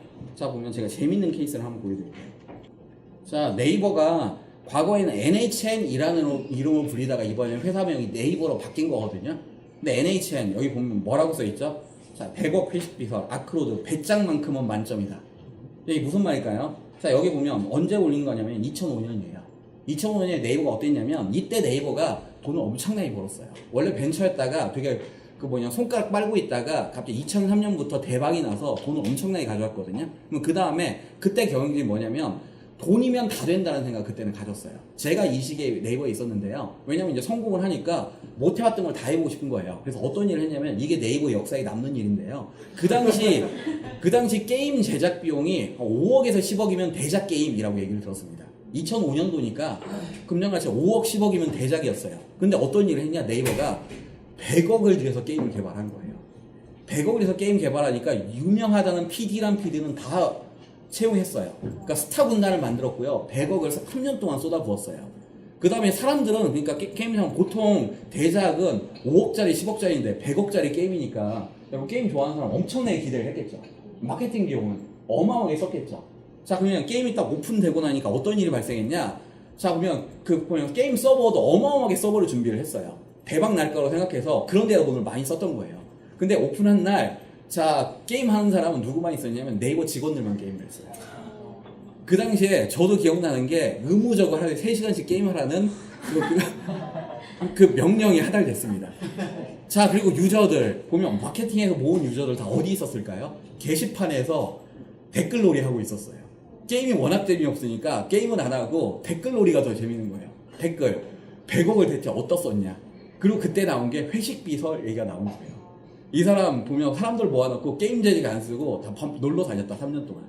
제가 재밌는 케이스를 한번 보여드릴게요. 자, 네이버가 과거에는 NHN이라는 이름으로 불리다가 이번에는 회사명이 네이버로 바뀐 거거든요. 근데 NHN 여기 보면 뭐라고 써있죠? 자, 100억 회식 비설, 아크로드, 배짱만큼은 만점이다. 이게 무슨 말일까요? 자, 여기 보면 언제 올린 거냐면 2005년이에요. 2005년에 네이버가 어땠냐면 이때 네이버가 돈을 엄청나게 벌었어요. 원래 벤처였다가 되게 손가락 빨고 있다가 갑자기 2003년부터 대박이 나서 돈을 엄청나게 가져왔거든요. 그럼 그 다음에 그때 경영진이 뭐냐면 돈이면 다 된다는 생각 그때는 가졌어요. 제가 이 시기에 네이버에 있었는데요. 왜냐면 이제 성공을 하니까 못 해봤던 걸 다 해보고 싶은 거예요. 그래서 어떤 일을 했냐면 이게 네이버 역사에 남는 일인데요. 그 당시 게임 제작 비용이 5억에서 10억이면 대작 게임이라고 얘기를 들었습니다. 2005년도니까 금년같이 5억 10억이면 대작이었어요. 근데 어떤 일을 했냐 네이버가 100억을 들여서 게임을 개발한 거예요. 100억을 들여서 게임 개발하니까 유명하다는 PD는 다 채용했어요. 그러니까 스타 군단을 만들었고요. 100억을 3년 동안 쏟아부었어요. 그 다음에 사람들은 그러니까 게임장 보통 대작은 5억짜리 10억짜리인데 100억짜리 게임이니까 게임 좋아하는 사람 엄청나게 기대를 했겠죠. 마케팅 비용은 어마어마하게 썼겠죠. 자, 그러면 게임이 딱 오픈되고 나니까 어떤 일이 발생했냐? 자, 보면 게임 서버도 어마어마하게 서버를 준비를 했어요. 대박 날 거라고 생각해서 그런 데다 돈을 많이 썼던 거예요. 근데 오픈한 날 자, 게임 하는 사람은 누구만 있었냐면 네이버 직원들만 게임을 했어요. 그 당시에 저도 기억나는 게 의무적으로 하루에 3시간씩 게임하라는 그 명령이 하달됐습니다. 자, 그리고 유저들 보면 마케팅에서 모은 유저들 다 어디 있었을까요? 게시판에서 댓글놀이 하고 있었어요. 게임이 워낙 재미없으니까 게임은 안 하고 댓글놀이가 더 재밌는 거예요. 댓글 100억을 대체 어디다 썼냐. 그리고 그때 나온 게 회식비설 얘기가 나온 거예요. 이 사람 보면 사람들 모아놓고 게임 재직 안 쓰고 다 놀러 다녔다 3년 동안.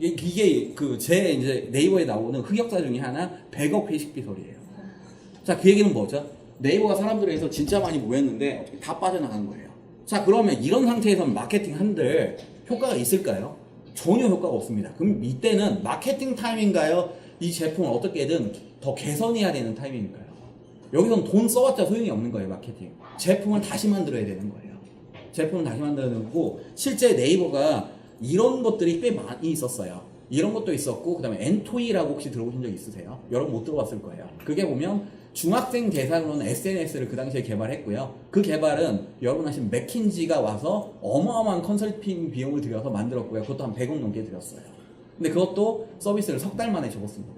이게 제 이제 네이버에 나오는 흑역사 중에 하나 100억 회식비설이에요. 자, 그 얘기는 뭐죠? 네이버가 사람들에서 진짜 많이 모였는데 어떻게 다 빠져나간 거예요. 자, 그러면 이런 상태에서 마케팅 한들 효과가 있을까요? 전혀 효과가 없습니다. 그럼 이때는 마케팅 타임인가요? 이 제품을 어떻게든 더 개선해야 되는 타이밍인가요? 여기선 돈 써봤자 소용이 없는 거예요. 마케팅. 제품을 다시 만들어야 되는 거예요. 제품을 다시 만들어야 되고 실제 네이버가 이런 것들이 꽤 많이 있었어요. 이런 것도 있었고 그 다음에 엔토이라고 혹시 들어보신 적 있으세요? 여러분 못 들어봤을 거예요. 그게 보면 중학생 대상으로는 SNS를 그 당시에 개발했고요. 그 개발은 여러분 아시는 맥킨지가 와서 어마어마한 컨설팅 비용을 들여서 만들었고요. 그것도 한 100억 넘게 들였어요. 근데 그것도 서비스를 석 달 만에 접었습니다.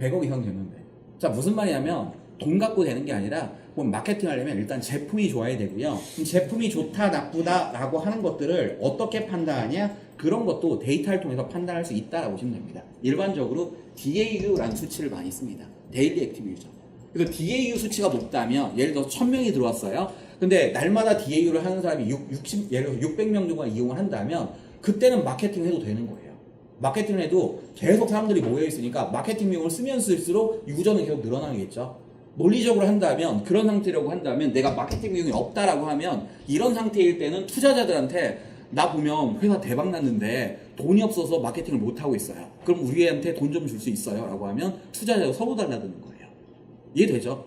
100억 이상 됐는데. 자, 무슨 말이냐면 돈 갖고 되는 게 아니라 마케팅 하려면 일단 제품이 좋아야 되고요. 제품이 좋다 나쁘다 라고 하는 것들을 어떻게 판단하냐, 그런 것도 데이터를 통해서 판단할 수 있다라고 보시면 됩니다. 일반적으로 DAU라는 수치를 많이 씁니다. 데일리 액티브 유저. 그래서 DAU 수치가 높다면 예를 들어서 1000명이 들어왔어요. 근데 날마다 DAU를 하는 사람이 예를 들어서 600명 정도 이용을 한다면 그때는 마케팅을 해도 되는 거예요. 마케팅을 해도 계속 사람들이 모여있으니까 마케팅 비용을 쓰면 쓸수록 유저는 계속 늘어나겠죠. 논리적으로 한다면, 그런 상태라고 한다면 내가 마케팅 비용이 없다라고 하면 이런 상태일 때는 투자자들한테 나 보면 회사 대박 났는데 돈이 없어서 마케팅을 못하고 있어요. 그럼 우리한테 돈 좀 줄 수 있어요? 라고 하면 투자자가 서로 달라드는 거예요. 이해되죠?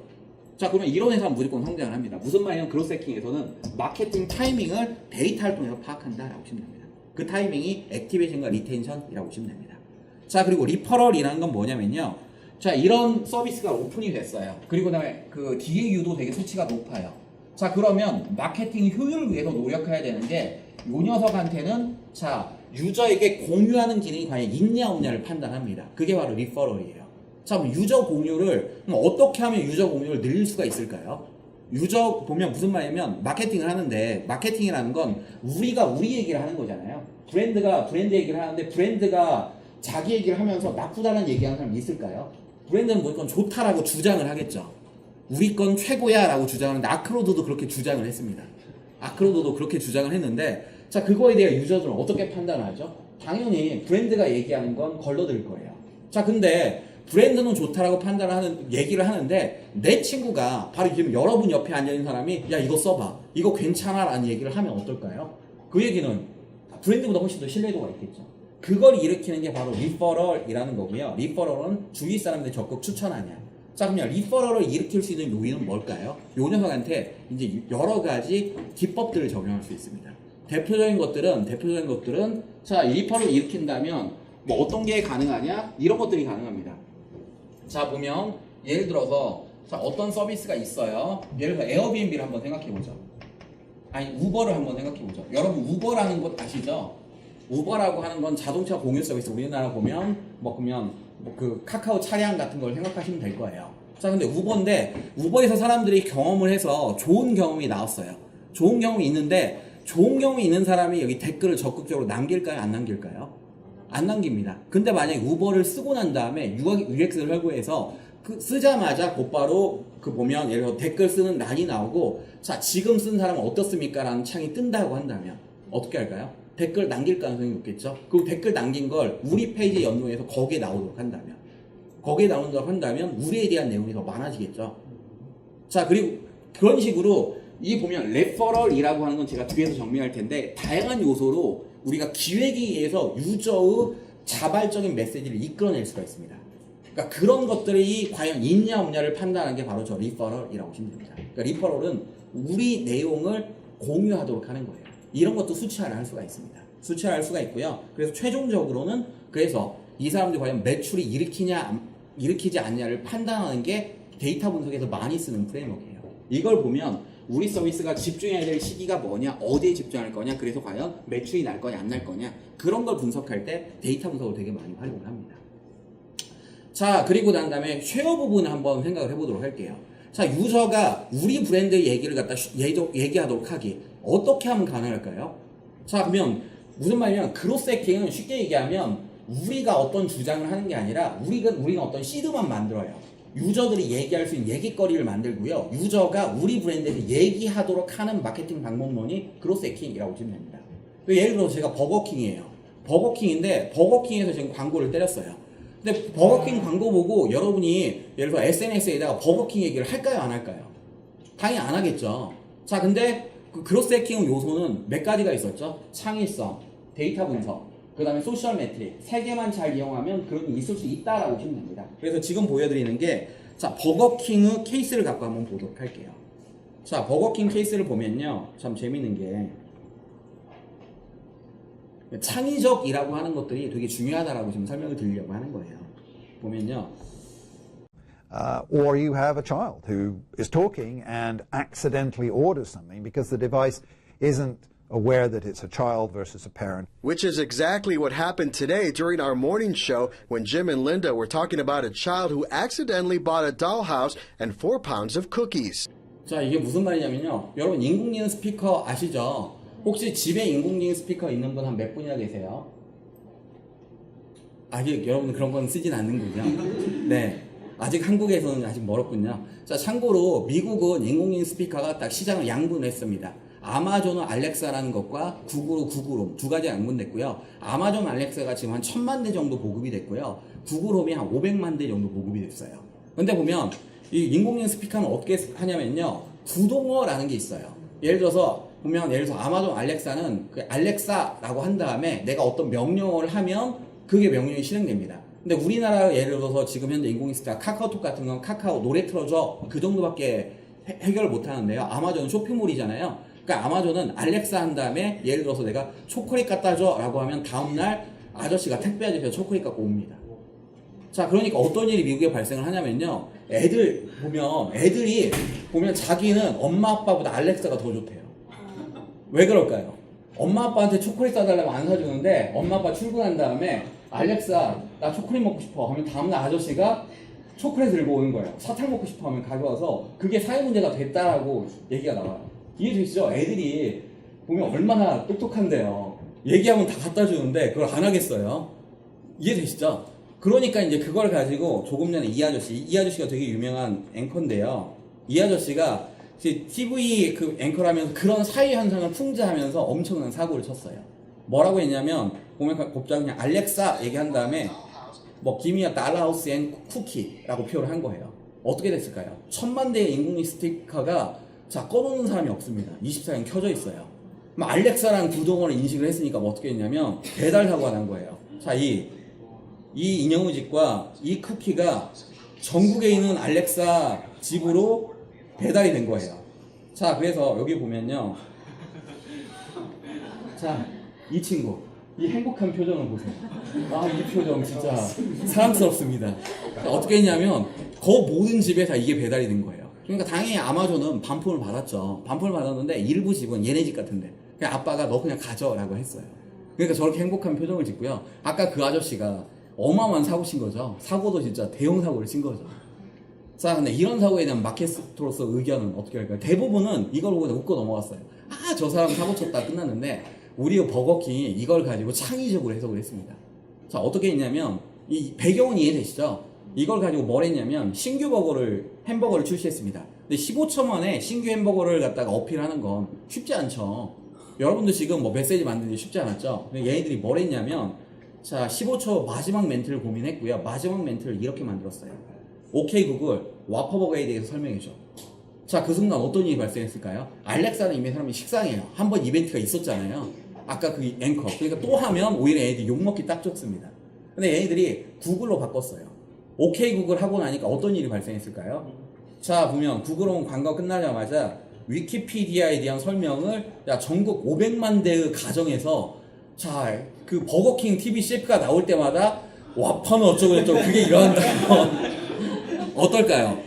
자, 그러면 이런 회사는 무조건 성장을 합니다. 무슨 말이냐면 그로스 해킹에서는 마케팅 타이밍을 데이터를 통해서 파악한다라고 보시면 됩니다. 그 타이밍이 액티베이션과 리텐션이라고 보시면 됩니다. 자, 그리고 리퍼럴이라는 건 뭐냐면요. 자, 이런 서비스가 오픈이 됐어요. 그리고 그다음에 그 DAU도 되게 수치가 높아요. 자, 그러면 마케팅 효율을 위해서 노력해야 되는 게 요 녀석한테는 자, 유저에게 공유하는 기능이 과연 있냐 없냐를 판단합니다. 그게 바로 리퍼럴이에요. 자, 그럼 유저 공유를 어떻게 하면 유저 공유를 늘릴 수가 있을까요? 유저 보면 무슨 말이냐면 마케팅을 하는데 마케팅이라는 건 우리가 우리 얘기를 하는 거잖아요. 브랜드 얘기를 하는데 브랜드가 자기 얘기를 하면서 나쁘다는 얘기하는 사람이 있을까요? 브랜드는 무조건 좋다라고 주장을 하겠죠. 우리 건 최고야 라고 주장하는데 아크로드도 그렇게 주장을 했습니다. 아크로드도 그렇게 주장을 했는데 자 그거에 대해 유저들은 어떻게 판단하죠? 당연히 브랜드가 얘기하는 건 걸러들 거예요. 자 근데 브랜드는 좋다라고 판단하는 얘기를 하는데 내 친구가 바로 지금 여러분 옆에 앉아있는 사람이 야 이거 써봐 이거 괜찮아 라는 얘기를 하면 어떨까요? 그 얘기는 브랜드보다 훨씬 더 신뢰도가 있겠죠. 그걸 일으키는 게 바로 리퍼럴이라는 거고요. 리퍼럴은 주위 사람들 적극 추천하냐. 자 그러면 리퍼럴을 일으킬 수 있는 요인은 뭘까요? 요 녀석한테 이제 여러 가지 기법들을 적용할 수 있습니다. 대표적인 것들은 자 리퍼럴을 일으킨다면 뭐 어떤 게 가능하냐? 이런 것들이 가능합니다. 자 보면 예를 들어서 자 어떤 서비스가 있어요. 예를 들어 에어비앤비를 한번 생각해보죠. 아니 우버를 한번 생각해보죠. 여러분 우버라는 것 아시죠? 우버라고 하는 건 자동차 공유 서비스. 우리나라 보면 그 카카오 차량 같은 걸 생각하시면 될 거예요. 자 근데 우버에서 사람들이 경험을 해서 좋은 경험이 나왔어요. 좋은 경험이 있는데 좋은 경험이 있는 사람이 여기 댓글을 적극적으로 남길까요? 안 남길까요? 안 남깁니다. 근데 만약에 우버를 쓰고 난 다음에 UX를 활용해서 쓰자마자 곧바로 보면 예를 들어 댓글 쓰는 란이 나오고 자 지금 쓴 사람은 어떻습니까? 라는 창이 뜬다고 한다면 어떻게 할까요? 댓글 남길 가능성이 높겠죠. 그리고 댓글 남긴 걸 우리 페이지에 연동해서 거기에 나오도록 한다면 우리에 대한 내용이 더 많아지겠죠. 자 그리고 그런 식으로 이 보면 레퍼럴이라고 하는 건 제가 뒤에서 정리할 텐데 다양한 요소로 우리가 기획에 의해서 유저의 자발적인 메시지를 이끌어낼 수가 있습니다. 그러니까 그런 것들이 과연 있냐 없냐를 판단하는 게 바로 저 리퍼럴이라고 보시면 됩니다. 그러니까 리퍼럴은 우리 내용을 공유하도록 하는 거예요. 이런 것도 수치화를 할 수가 있습니다. 수치화할 수가 있고요. 그래서 최종적으로는 이 사람들이 과연 매출이 일으키지 않냐를 판단하는 게 데이터 분석에서 많이 쓰는 프레임워크예요. 이걸 보면 우리 서비스가 집중해야 될 시기가 뭐냐, 어디에 집중할 거냐, 그래서 과연 매출이 날 거냐, 안 날 거냐, 그런 걸 분석할 때 데이터 분석을 되게 많이 활용을 합니다. 자, 그리고 난 다음에 쉐어 부분을 한번 생각을 해보도록 할게요. 자, 유저가 우리 브랜드의 얘기를 갖다 얘기하도록 하기. 어떻게 하면 가능할까요? 자, 그러면 무슨 말이냐면 그로스 해킹은 쉽게 얘기하면 우리가 어떤 주장을 하는 게 아니라 우리는 어떤 시드만 만들어요. 유저들이 얘기할 수 있는 얘기거리를 만들고요. 유저가 우리 브랜드에서 얘기하도록 하는 마케팅 방법론이 그로스 해킹이라고 보시면 됩니다. 예를 들어서 제가 버거킹이에요. 버거킹인데 버거킹에서 지금 광고를 때렸어요. 근데 버거킹 광고 보고 여러분이 예를 들어 SNS에다가 버거킹 얘기를 할까요? 안 할까요? 당연히 안 하겠죠. 자, 근데 그 그로스 해킹 요소는 몇 가지가 있었죠? 창의성, 데이터 분석, 그 다음에 소셜 매트릭, 세 개만 잘 이용하면 그런 게 있을 수 있다라고 보시면 됩니다. 그래서 지금 보여드리는 게, 자, 버거킹의 케이스를 갖고 한번 보도록 할게요. 자, 버거킹 케이스를 보면요. 참 재밌는 게, 창의적이라고 하는 것들이 되게 중요하다라고 지금 설명을 드리려고 하는 거예요. 보면요. Or you have a child who is talking and accidentally orders something because the device isn't aware that it's a child versus a parent. Which is exactly what happened today during our morning show when Jim and Linda were talking about a child who accidentally bought a dollhouse and 4 pounds of cookies. 자, 이게 무슨 말이냐면요. 여러분 인공지능 스피커 아시죠? 혹시 집에 인공지능 스피커 있는 분 한 몇 분이나 계세요? 아직 여러분 그런 건 쓰진 않는군요. 네. 아직 한국에서는 아직 멀었군요. 자, 참고로 미국은 인공지능 스피커가 딱 시장을 양분했습니다. 아마존은 알렉사라는 것과 구글홈 두 가지 양분됐고요. 아마존 알렉사가 지금 한 1000만 대 정도 보급이 됐고요. 구글홈이 한 500만 대 정도 보급이 됐어요. 근데 보면 이 인공지능 스피커는 어떻게 하냐면요. 구동어라는 게 있어요. 예를 들어서 아마존 알렉사는 그 알렉사라고 한 다음에 내가 어떤 명령어를 하면 그게 명령이 실행됩니다. 근데 우리나라 예를 들어서 지금 현재 인공지능 스피커 카카오톡 같은 건 카카오 노래 틀어줘 그 정도밖에 해결을 못 하는데요. 아마존은 쇼핑몰이잖아요. 그러니까 아마존은 알렉사 한 다음에 예를 들어서 내가 초콜릿 갖다 줘 라고 하면 다음날 아저씨가 택배 아저씨가 초콜릿 갖고 옵니다. 자, 그러니까 어떤 일이 미국에 발생을 하냐면요. 애들이 보면 자기는 엄마 아빠보다 알렉사가 더 좋대요. 왜 그럴까요? 엄마 아빠한테 초콜릿 사달라고 안 사주는데 엄마 아빠 출근한 다음에 알렉사 나 초콜릿 먹고 싶어 하면 다음날 아저씨가 초콜릿을 들고 오는 거예요. 사탕 먹고 싶어 하면 가져와서 그게 사회 문제가 됐다라고 얘기가 나와요. 이해되시죠? 애들이 보면 얼마나 똑똑한데요. 얘기하면 다 갖다 주는데 그걸 안 하겠어요. 이해되시죠? 그러니까 이제 그걸 가지고 조금 전에 이 아저씨가 되게 유명한 앵커인데요. 이 아저씨가 이제 TV 그 앵커라면서 그런 사회 현상을 풍자하면서 엄청난 사고를 쳤어요. 뭐라고 했냐면 보면 곱자기 그냥 알렉사 얘기한 다음에 뭐 기미야 달러하우스 앤 쿠키라고 표현을 한 거예요. 어떻게 됐을까요? 1000만 대의 인공지능 스피커가 자 꺼놓는 사람이 없습니다. 24시간 켜져 있어요. 알렉사라는 구동어를 인식을 했으니까 뭐 어떻게 했냐면 배달 사고가 난 거예요. 자, 이 인형의 집과 이 쿠키가 전국에 있는 알렉사 집으로 배달이 된 거예요. 자, 그래서 여기 보면요. 자, 이 친구. 이 행복한 표정을 보세요. 아, 이 표정 진짜 사랑스럽습니다. 자, 어떻게 했냐면 그 모든 집에 다 이게 배달이 된 거예요. 그러니까 당연히 아마존은 반품을 받았죠. 반품을 받았는데 일부 집은 얘네 집 같은데 그냥 아빠가 너 그냥 가져라고 했어요. 그러니까 저렇게 행복한 표정을 짓고요. 아까 그 아저씨가 어마어마한 사고 친 거죠. 사고도 진짜 대형 사고를 친 거죠. 자, 근데 이런 사고에 대한 마케터로서 의견은 어떻게 할까요? 대부분은 이걸 보고 웃고 넘어갔어요. 아, 저 사람 사고 쳤다 끝났는데 우리 버거킹이 이걸 가지고 창의적으로 해석을 했습니다. 자, 어떻게 했냐면 이 배경은 이해되시죠? 이걸 가지고 뭘 했냐면 신규 햄버거를 출시했습니다. 근데 15초 만에 신규 햄버거를 갖다가 어필하는 건 쉽지 않죠. 여러분들 지금 뭐 메시지 만드는 게 쉽지 않았죠? 근데 얘네들이 뭘 했냐면 자, 15초 마지막 멘트를 고민했고요. 마지막 멘트를 이렇게 만들었어요. 오케이 구글 와퍼버거에 대해서 설명해줘. 자, 그 순간 어떤 일이 발생했을까요? 알렉사는 이미 사람이 식상해요. 한번 이벤트가 있었잖아요. 아까 그 앵커. 그러니까 또 하면 오히려 애들이 욕먹기 딱 좋습니다. 근데 얘네들이 구글로 바꿨어요. 오케이 구글 하고 나니까 어떤 일이 발생했을까요? 자, 보면 구글홈 광고 끝나자마자 위키피디아에 대한 설명을 전국 500만 대의 가정에서 자, 그 버거킹 TV 셰프가 나올 때마다 와파는 어쩌고 그게 일어난다면 어떨까요?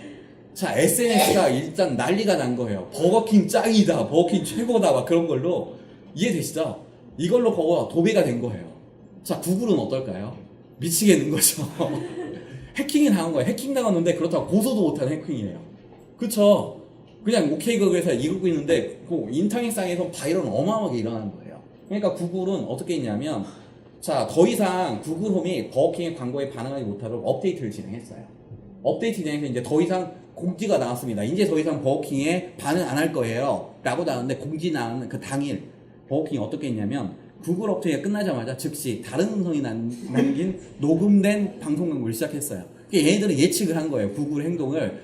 자, SNS가 일단 난리가 난 거예요. 버거킹 짱이다, 버거킹 최고다, 막 그런 걸로. 이해되시죠? 이걸로 버거가 도배가 된 거예요. 자, 구글은 어떨까요? 미치겠는 거죠. 해킹이 당한 거예요. 해킹 당했는데 그렇다고 고소도 못하는 해킹이에요. 그쵸? 그냥 오케이 구글에서 이러고 있는데 그 인터넷상에서 바이럴은 어마어마하게 일어나는 거예요. 그러니까 구글은 어떻게 했냐면 자, 더 이상 구글홈이 버거킹의 광고에 반응하지 못하도록 업데이트를 진행했어요. 업데이트 진행해서 이제 더 이상 공지가 나왔습니다. 이제 더 이상 버거킹에 반응 안 할 거예요. 라고 나왔는데 공지 나온 그 당일 버거킹이 어떻게 했냐면 구글 업데이트가 끝나자마자 즉시 다른 음성이 남긴 녹음된 방송 광고를 시작했어요. 얘네들은 예측을 한 거예요. 구글 행동을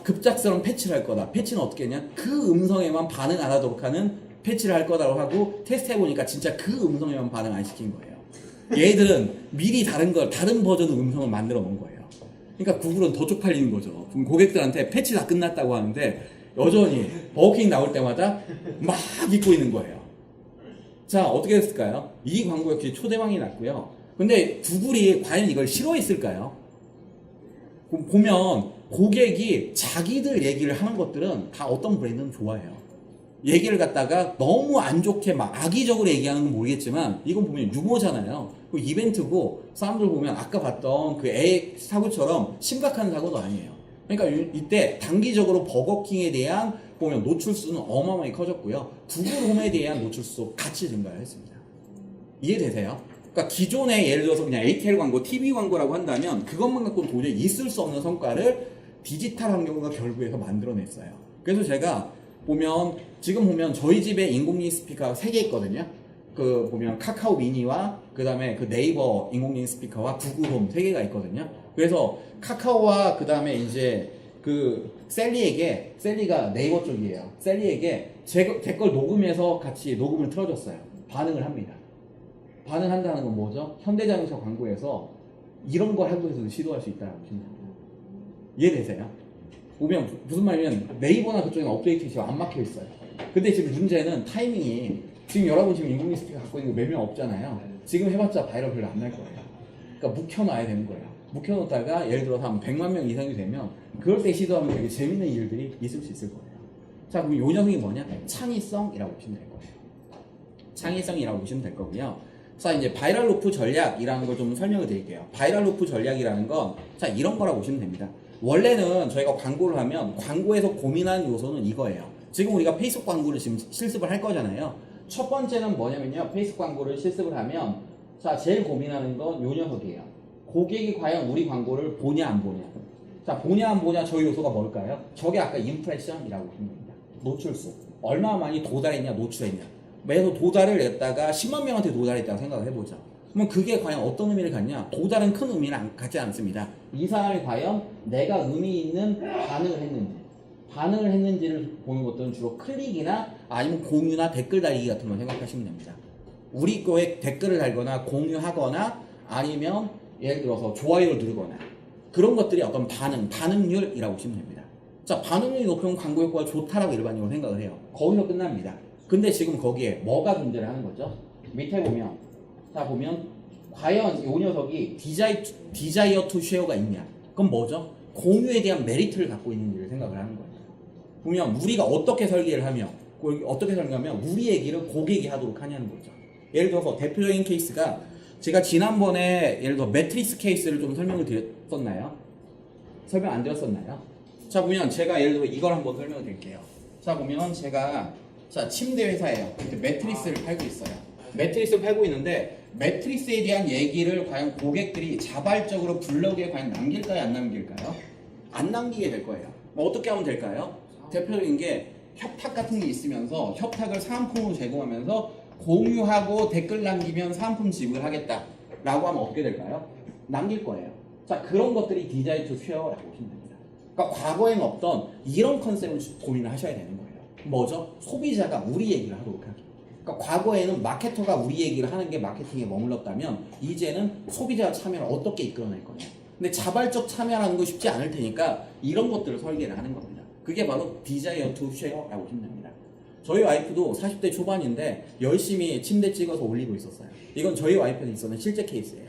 급작스러운 패치를 할 거다. 패치는 어떻게 했냐? 그 음성에만 반응 안 하도록 하는 패치를 할 거다라고 하고 테스트해보니까 진짜 그 음성에만 반응 안 시킨 거예요. 얘들은 미리 다른 버전의 음성을 만들어 놓은 거예요. 그러니까 구글은 더 쪽팔리는 거죠. 그럼 고객들한테 패치 다 끝났다고 하는데 여전히 버거킹 나올 때마다 막 잊고 있는 거예요. 자, 어떻게 됐을까요? 이 광고 역시 초대박이 났고요. 근데 구글이 과연 이걸 싫어했을까요? 보면 고객이 자기들 얘기를 하는 것들은 다 어떤 브랜드는 좋아해요. 얘기를 갖다가 너무 안 좋게 막 악의적으로 얘기하는 건 모르겠지만 이건 보면 유머잖아요. 그 이벤트고 사람들 보면 아까 봤던 그 애 사고처럼 심각한 사고도 아니에요. 그러니까 이때 단기적으로 버거킹에 대한 보면 노출수는 어마어마하게 커졌고요. 구글홈에 대한 노출수 같이 증가했습니다. 이해되세요? 그러니까 기존에 예를 들어서 그냥 ATL 광고, TV 광고라고 한다면 그것만 갖고는 도저히 있을 수 없는 성과를 디지털 환경과 결부해서 만들어냈어요. 그래서 제가 지금 보면 저희 집에 인공지능 스피커가 3개 있거든요. 그 보면 카카오 미니와 그 다음에 그 네이버 인공지능 스피커와 구글홈 3개가 있거든요. 그래서 카카오와 그 다음에 이제 그 셀리가 네이버 쪽이에요. 셀리에게 제 걸 녹음해서 같이 녹음을 틀어줬어요. 반응을 합니다. 반응한다는 건 뭐죠? 현대자동차 광고에서 이런 걸 한국에서도 시도할 수 있다고 보시면 됩니다. 이해되세요? 보면 무슨 말이냐면 네이버나 그쪽에 업데이트 지금 안 막혀 있어요. 근데 지금 문제는 타이밍이 지금 여러분 지금 인공지능 스피커 갖고 있는 거 몇 명 없잖아요. 지금 해봤자 바이럴 별로 안 날 거예요. 그러니까 묵혀놔야 되는 거예요. 묵혀놓다가 예를 들어서 한 100만 명 이상이 되면 그럴 때 시도하면 되게 재밌는 일들이 있을 수 있을 거예요. 자, 그럼 요 녀석이 뭐냐? 창의성이라고 보시면 될 거예요. 창의성이라고 보시면 될 거고요. 자, 이제 바이럴 루프 전략이라는 걸 좀 설명을 드릴게요. 바이럴 루프 전략이라는 건 자, 이런 거라고 보시면 됩니다. 원래는 저희가 광고를 하면 광고에서 고민하는 요소는 이거예요. 지금 우리가 페이스북 광고를 지금 실습을 할 거잖아요. 첫 번째는 뭐냐면요. 페이스북 광고를 실습을 하면 자, 제일 고민하는 건 요 녀석이에요. 고객이 과연 우리 광고를 보냐 안 보냐. 자, 보냐 안 보냐 저 요소가 뭘까요? 저게 아까 임프레션이라고 보면 됩니다. 노출수. 얼마나 많이 도달했냐 노출했냐. 매도 도달을 냈다가 10만 명한테 도달했다고 생각을 해보죠. 그러면 그게 과연 어떤 의미를 갖냐? 도달은 큰 의미는 갖지 않습니다. 이 사람이 과연 내가 의미 있는 반응을 했는지를 보는 것들은 주로 클릭이나 아니면 공유나 댓글 달리기 같은 걸 생각하시면 됩니다. 우리 거에 댓글을 달거나 공유하거나 아니면 예를 들어서 좋아요를 누르거나 그런 것들이 어떤 반응률이라고 보시면 됩니다. 자, 반응률이 높으면 광고 효과가 좋다라고 일반적으로 생각을 해요. 거기서 끝납니다. 근데 지금 거기에 뭐가 존재를 하는 거죠? 밑에 보면 과연 이 녀석이 디자이어 투 쉐어가 있냐? 그건 뭐죠? 공유에 대한 메리트를 갖고 있는지를 생각을 하는 거예요. 보면 우리가 어떻게 설계하면 우리 얘기를 고객이 하도록 하냐는 거죠. 예를 들어서 대표적인 케이스가 제가 지난번에 예를 들어 매트리스 케이스를 좀 설명을 드렸었나요? 설명 안 드렸었나요? 자, 보면 제가 예를 들어 이걸 한번 설명을 드릴게요. 자, 보면 제가 침대 회사예요. 이렇게 매트리스를 팔고 있어요. 매트리스를 팔고 있는데 매트리스에 대한 얘기를 과연 고객들이 자발적으로 블로그에 과연 남길까요? 안 남길까요? 안 남기게 될 거예요. 뭐 어떻게 하면 될까요? 대표적인 게 협탁 같은 게 있으면서 협탁을 사은품으로 제공하면서 공유하고 댓글 남기면 사은품 지불하겠다 라고 하면 어떻게 될까요? 남길 거예요. 자, 그런 것들이 디자인 투 쉐어라고 보시면 됩니다. 그러니까 과거에는 없던 이런 컨셉을 고민을 하셔야 되는 거예요. 뭐죠? 소비자가 우리 얘기를 하도록 하기. 그러니까 과거에는 마케터가 우리 얘기를 하는 게 마케팅에 머물렀다면 이제는 소비자 참여를 어떻게 이끌어낼 거냐. 근데 자발적 참여라는 거 쉽지 않을 테니까 이런 것들을 설계를 하는 겁니다. 그게 바로 디자이어 투 쉐어라고 보시면 됩니다. 저희 와이프도 40대 초반인데 열심히 침대 찍어서 올리고 있었어요. 이건 저희 와이프한테 있었는 실제 케이스예요.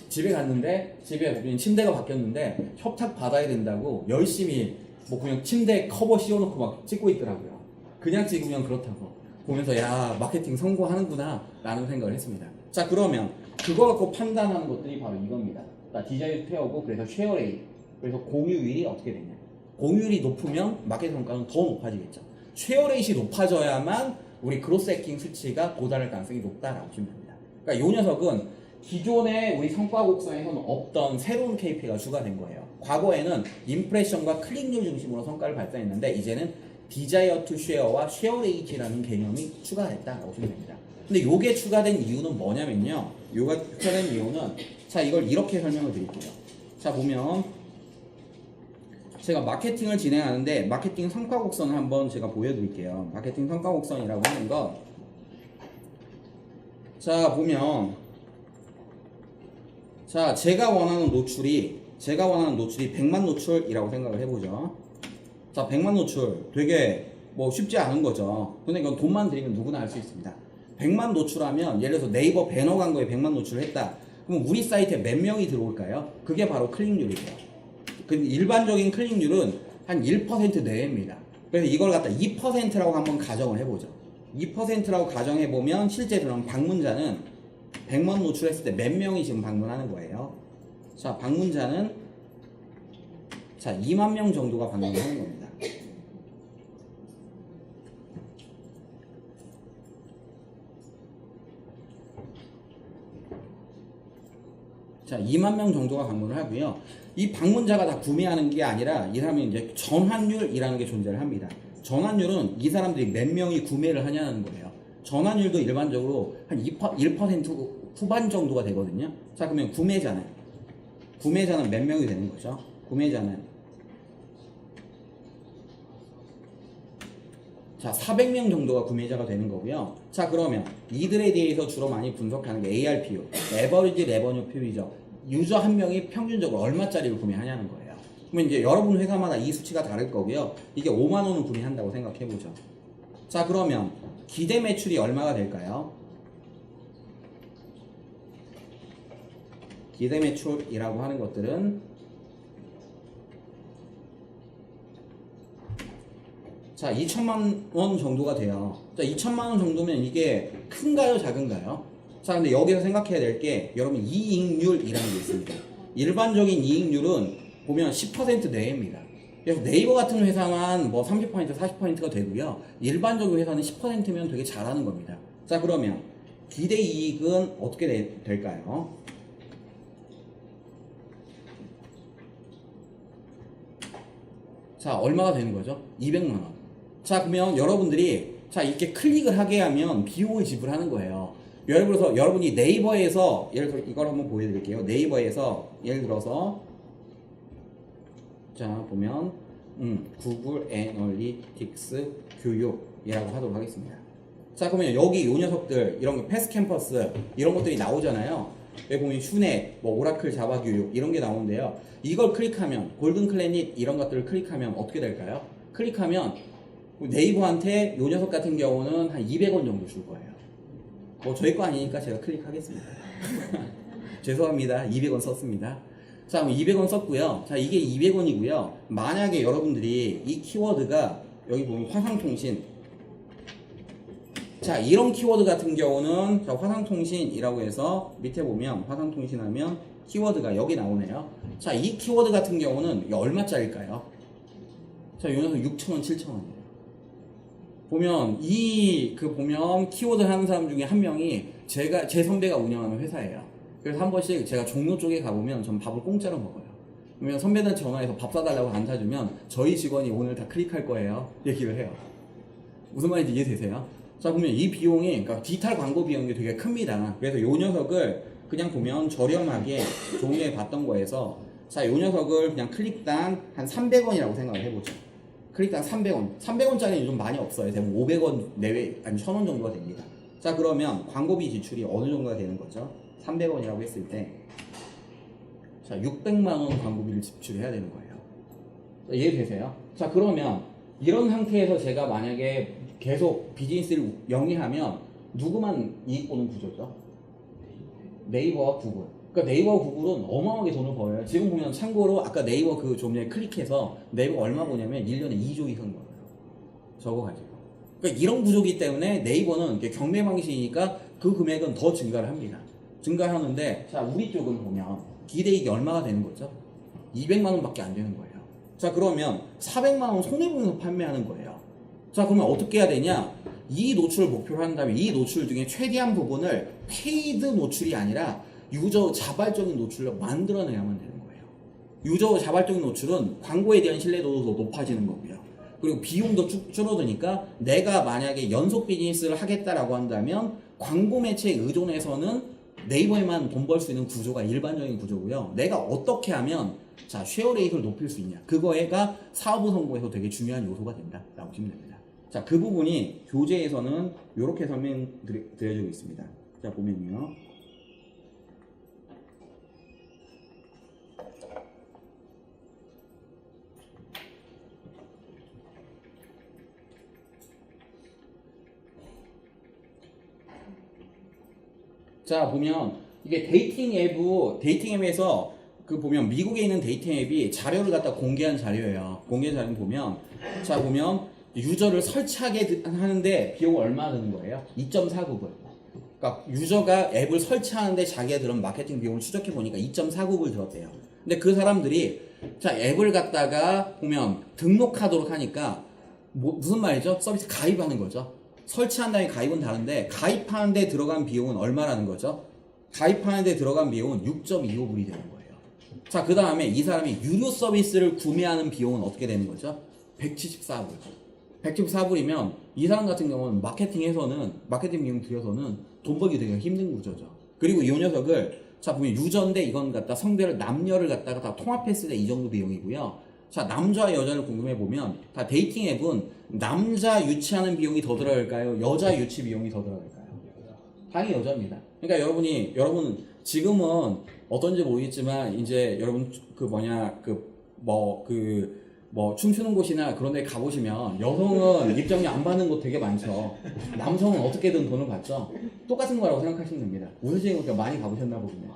집에 갔는데 집에 침대가 바뀌었는데 협탁 받아야 된다고 열심히 뭐 그냥 침대 커버 씌워놓고 막 찍고 있더라고요. 그냥 찍으면 그렇다고 보면서 야, 마케팅 성공하는구나 라는 생각을 했습니다. 자, 그러면 그거 갖고 판단하는 것들이 바로 이겁니다. 디자인 쉐어고 그래서 쉐어 레이트, 그래서 공유율이 어떻게 되냐. 공유율이 높으면 마케팅 성과는 더 높아지겠죠. 쉐어 레이트이 높아져야만 우리 그로스 해킹 수치가 도달할 가능성이 높다라고 보시면 됩니다. 그러니까 이 녀석은 기존의 우리 성과 곡선에서는 없던 새로운 KPI가 추가된 거예요. 과거에는 임프레션과 클릭률 중심으로 성과를 발산했는데 이제는 디자이어 투 쉐어와 쉐어 레이트라는 개념이 추가됐다라고 보시면 됩니다. 근데 요게 추가된 이유는 뭐냐면요. 요가 추가된 이유는 자, 이걸 이렇게 설명을 드릴게요. 자, 보면 제가 마케팅을 진행하는데 마케팅 성과 곡선을 한번 제가 보여드릴게요. 마케팅 성과 곡선이라고 하는 건 자, 보면 자, 제가 원하는 노출이 100만 노출이라고 생각을 해보죠. 자, 100만 노출 되게 뭐 쉽지 않은 거죠. 근데 이건 돈만 들이면 누구나 할 수 있습니다. 100만 노출하면 예를 들어서 네이버 배너 광고에 100만 노출을 했다. 그럼 우리 사이트에 몇 명이 들어올까요? 그게 바로 클릭률이에요. 근데 일반적인 클릭률은 한 1% 내외입니다. 그래서 이걸 갖다 2%라고 한번 가정을 해보죠. 2%라고 가정해보면 실제 그럼 방문자는 100만 노출했을 때 몇 명이 지금 방문하는 거예요. 자, 방문자는 자, 2만 명 정도가 방문하는 겁니다. 자, 2만 명 정도가 방문을 하고요. 이 방문자가 다 구매하는 게 아니라 이 사람이 이제 전환율이라는 게 존재를 합니다. 전환율은 이 사람들이 몇 명이 구매를 하냐는 거예요. 전환율도 일반적으로 한 1% 후반 정도가 되거든요. 자, 그러면 구매자는 몇 명이 되는 거죠? 구매자는 자, 400명 정도가 구매자가 되는 거고요. 자, 그러면 이들에 대해서 주로 많이 분석하는 게 ARPU, 에버리지 레버뉴 퓨이죠. 유저 한 명이 평균적으로 얼마짜리를 구매하냐는 거예요. 그러면 이제 여러분 회사마다 이 수치가 다를 거고요. 이게 5만 원을 구매한다고 생각해보죠. 자, 그러면 기대 매출이 얼마가 될까요? 기대 매출이라고 하는 것들은 자, 2천만 원 정도가 돼요. 자, 2천만 원 정도면 이게 큰가요, 작은가요? 자, 근데 여기서 생각해야 될 게 여러분 이익률이라는 게 있습니다. 일반적인 이익률은 보면 10% 내외입니다. 그래서 네이버 같은 회사만 뭐 30%, 40%가 되고요. 일반적인 회사는 10%면 되게 잘하는 겁니다. 자, 그러면 기대 이익은 어떻게 될까요? 자, 얼마가 되는 거죠? 200만 원. 자, 그러면 여러분들이 자, 이렇게 클릭을 하게 하면 비용을 지불하는 거예요. 예를 들어서 여러분이 네이버에서 예를 들어 이걸 한번 보여드릴게요. 네이버에서 예를 들어서 자, 보면 구글 애널리틱스 교육이라고 하도록 하겠습니다. 자, 그러면 여기 요 녀석들 이런 거 패스 캠퍼스 이런 것들이 나오잖아요. 여기 보면 휴넷, 뭐 오라클 자바 교육 이런 게 나오는데요. 이걸 클릭하면 골든 클래닛 이런 것들을 클릭하면 어떻게 될까요? 클릭하면 네이버한테 요 녀석 같은 경우는 한 200원 정도 줄 거예요. 뭐 저희 거 아니니까 제가 클릭하겠습니다. 죄송합니다. 200원 썼습니다. 자, 그럼 200원 썼고요. 자, 이게 200원이고요. 만약에 여러분들이 이 키워드가 여기 보면 화상통신. 자, 이런 키워드 같은 경우는 자, 화상통신이라고 해서 밑에 보면 화상통신 하면 키워드가 여기 나오네요. 자, 이 키워드 같은 경우는 이게 얼마짜리일까요? 자, 요 녀석 6,000원, 7,000원이에요. 보면 보면 키워드 하는 사람 중에 한 명이 제 선배가 운영하는 회사예요. 그래서 한 번씩 제가 종로 쪽에 가보면 전 밥을 공짜로 먹어요. 그러면 선배들한테 전화해서 밥 사달라고 안 사주면 저희 직원이 오늘 다 클릭할 거예요. 얘기를 해요. 무슨 말인지 이해되세요? 자, 보면 이 비용이, 그러니까 디지털 광고 비용이 되게 큽니다. 그래서 요 녀석을 그냥 보면 저렴하게 종이에 봤던 거에서 자, 요 녀석을 그냥 클릭당 한 300원이라고 생각을 해보죠. 클릭당 300원. 300원짜리 요즘 많이 없어요. 대부분 500원 내외, 아니 1000원 정도가 됩니다. 자, 그러면 광고비 지출이 어느 정도가 되는 거죠? 300원이라고 했을 때, 자, 600만원 광고비를 지출해야 되는 거예요. 자, 이해되세요? 자, 그러면 이런 상태에서 제가 만약에 계속 비즈니스를 영위하면 누구만 이익 보는 구조죠? 네이버와 구글. 그러니까 네이버와 구글은 어마어마하게 돈을 벌어요. 지금 보면 참고로 아까 네이버 그 좀 전에 클릭해서 네이버 얼마 보냐면 1년에 2조 이상 벌어요. 저거 가지고. 그러니까 이런 구조이기 때문에 네이버는 경매 방식이니까 그 금액은 더 증가를 합니다. 증가하는데 자, 우리 쪽은 보면 기대이익이 얼마가 되는 거죠? 200만 원밖에 안 되는 거예요. 자, 그러면 400만 원 손해보면서 판매하는 거예요. 자, 그러면 어떻게 해야 되냐? 이 노출을 목표로 한다면 이 노출 중에 최대한 부분을 페이드 노출이 아니라 유저 자발적인 노출로 만들어내야만 되는 거예요. 유저 자발적인 노출은 광고에 대한 신뢰도도 더 높아지는 거고요. 그리고 비용도 줄어드니까 내가 만약에 연속 비즈니스를 하겠다라고 한다면 광고 매체에 의존해서는 네이버에만 돈 벌 수 있는 구조가 일반적인 구조고요. 내가 어떻게 하면 자, 쉐어레이트를 높일 수 있냐. 그거가 사업부 성공에서 되게 중요한 요소가 된다라고 보시면 됩니다. 자, 그 부분이 교재에서는 이렇게 설명드려지고 있습니다. 자, 보면요. 자, 보면 이게 데이팅 앱에서 그 보면 미국에 있는 데이팅 앱이 자료를 갖다 공개한 자료예요. 공개한 자료 보면 자, 보면 유저를 설치하게 하는데 비용이 얼마 드는 거예요? 2.49불. 그러니까 유저가 앱을 설치하는데 자기가 들은 마케팅 비용을 추적해 보니까 2.49불 들었대요. 근데 그 사람들이 자, 앱을 갖다가 보면 등록하도록 하니까 무슨 말이죠? 서비스 가입하는 거죠. 설치한 다음에 가입은 다른데 가입하는 데 들어간 비용은 얼마라는 거죠? 가입하는 데 들어간 비용은 6.25불이 되는 거예요. 자, 그 다음에 이 사람이 유료 서비스를 구매하는 비용은 어떻게 되는 거죠? 174불. 174불이면 이 사람 같은 경우는 마케팅 비용 들여서는 돈 벌기 되게 힘든 구조죠. 그리고 이 녀석을 자, 보면 유저인데 이건 갖다 성별을 남녀를 갖다가 다 통합했을 때 이 정도 비용이고요. 자, 남자와 여자를 궁금해 보면 다 데이팅 앱은 남자 유치하는 비용이 더 들어갈까요? 여자 유치 비용이 더 들어갈까요? 당연히 여자입니다. 그러니까 여러분 지금은 어떤지 모르겠지만 이제 여러분 춤추는 곳이나 그런 데 가보시면 여성은 입장료 안 받는 곳 되게 많죠. 남성은 어떻게든 돈을 받죠. 똑같은 거라고 생각하시면 됩니다. 웃으시니까 많이 가보셨나 보군요.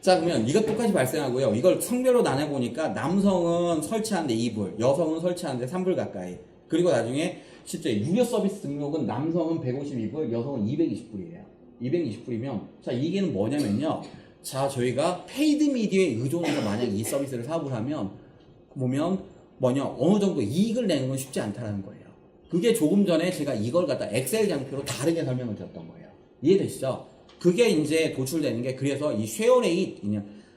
자, 그러면 이것 똑같이 발생하고요. 이걸 성별로 나눠보니까 남성은 설치하는데 2불, 여성은 설치하는데 3불 가까이. 그리고 나중에 실제 유료 서비스 등록은 남성은 152불, 여성은 220불이에요. 220불이면 자, 이게 뭐냐면요. 자, 저희가 페이드 미디어에 의존해서 만약에 이 서비스를 사업을 하면 보면 뭐냐 어느 정도 이익을 내는 건 쉽지 않다는 거예요. 그게 조금 전에 제가 이걸 갖다 엑셀 장표로 다르게 설명을 드렸던 거예요. 이해되시죠? 그게 이제 도출되는 게 그래서 이 쉐어레이트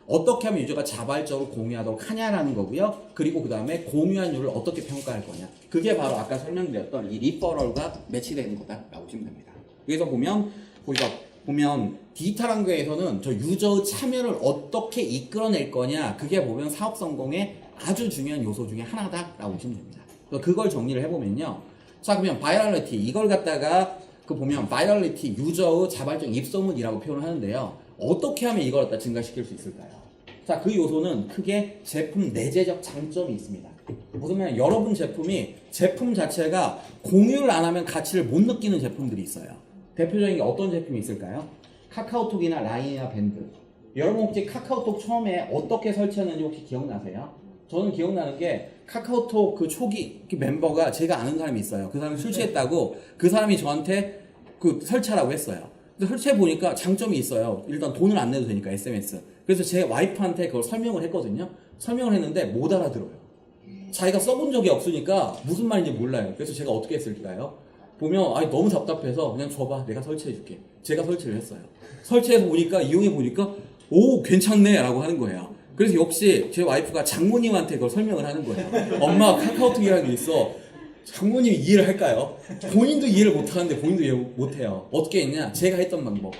어떻게 하면 유저가 자발적으로 공유하도록 하냐라는 거고요. 그리고 그 다음에 공유한율을 어떻게 평가할 거냐. 그게 바로 아까 설명드렸던 이 리퍼럴과 매치되는 거다라고 보시면 됩니다. 그래서 보면 디지털 환경에서는 저 유저의 참여를 어떻게 이끌어낼 거냐. 그게 보면 사업 성공의 아주 중요한 요소 중에 하나다라고 보시면 됩니다. 그걸 정리를 해보면요. 자, 그러면 바이럴리티 이걸 갖다가 보면 바이럴리티 유저의 자발적 입소문이라고 표현을 하는데요. 어떻게 하면 이걸 갖다 증가시킬 수 있을까요? 자, 그 요소는 크게 제품 내재적 장점이 있습니다. 무슨 말이냐, 여러분 제품 자체가 공유를 안 하면 가치를 못 느끼는 제품들이 있어요. 대표적인 게 어떤 제품이 있을까요? 카카오톡이나 라인이나 밴드. 여러분 혹시 카카오톡 처음에 어떻게 설치했는지 혹시 기억나세요? 저는 기억나는 게 카카오톡 그 초기 멤버가 제가 아는 사람이 있어요. 그 사람이 술 취했다고 그 사람이 저한테 그 설치하라고 했어요. 근데 설치해 보니까 장점이 있어요. 일단 돈을 안 내도 되니까 SMS. 그래서 제 와이프한테 그걸 설명을 했거든요. 설명을 했는데 못 알아들어요. 자기가 써본 적이 없으니까 무슨 말인지 몰라요. 그래서 제가 어떻게 했을까요? 보면 아니 너무 답답해서 그냥 줘봐 내가 설치해 줄게. 제가 설치를 했어요. 설치해서 보니까 이용해 보니까 오 괜찮네 라고 하는 거예요. 그래서 역시 제 와이프가 장모님한테 그걸 설명을 하는 거예요. 엄마 카카오톡이라는 게 있어. 장모님이 이해를 할까요? 본인도 이해를 못하는데 본인도 이해 못해요. 어떻게 했냐? 제가 했던 방법.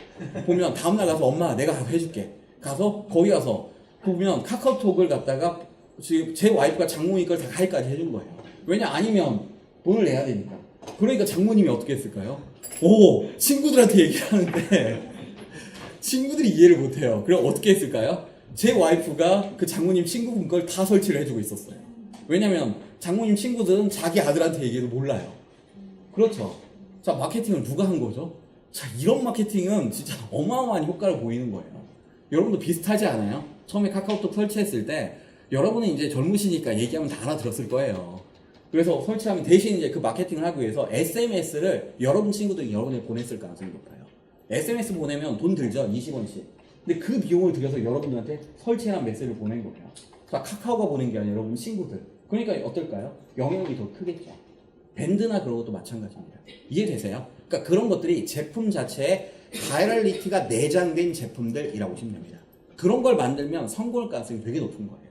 보면 다음날 가서 엄마 내가 해줄게. 가서 거기 가서 보면 카카오톡을 갖다가 지금 제 와이프가 장모님 걸 다 가입까지 해준 거예요. 왜냐? 아니면 돈을 내야 되니까. 그러니까 장모님이 어떻게 했을까요? 오 친구들한테 얘기를 하는데 친구들이 이해를 못해요. 그럼 어떻게 했을까요? 제 와이프가 그 장모님 친구분 걸 다 설치를 해주고 있었어요. 왜냐면 장모님 친구들은 자기 아들한테 얘기해도 몰라요. 그렇죠. 자, 마케팅을 누가 한 거죠? 자, 이런 마케팅은 진짜 어마어마한 효과를 보이는 거예요. 여러분도 비슷하지 않아요? 처음에 카카오톡 설치했을 때 여러분은 이제 젊으시니까 얘기하면 다 알아들었을 거예요. 그래서 설치하면 대신 이제 그 마케팅을 하기 위해서 SMS를 여러분 친구들이 여러분에게 보냈을 가능성이 높아요. SMS 보내면 돈 들죠? 20원씩. 근데 그 비용을 들여서 여러분들한테 설치한 메시지를 보낸 거예요. 자, 카카오가 보낸 게 아니라 여러분 친구들. 그러니까 어떨까요? 영향이 더 크겠죠. 밴드나 그런 것도 마찬가지입니다. 이해되세요? 그러니까 그런 것들이 제품 자체에 바이럴리티가 내장된 제품들이라고 보시면 됩니다. 그런 걸 만들면 성공할 가능성이 되게 높은 거예요.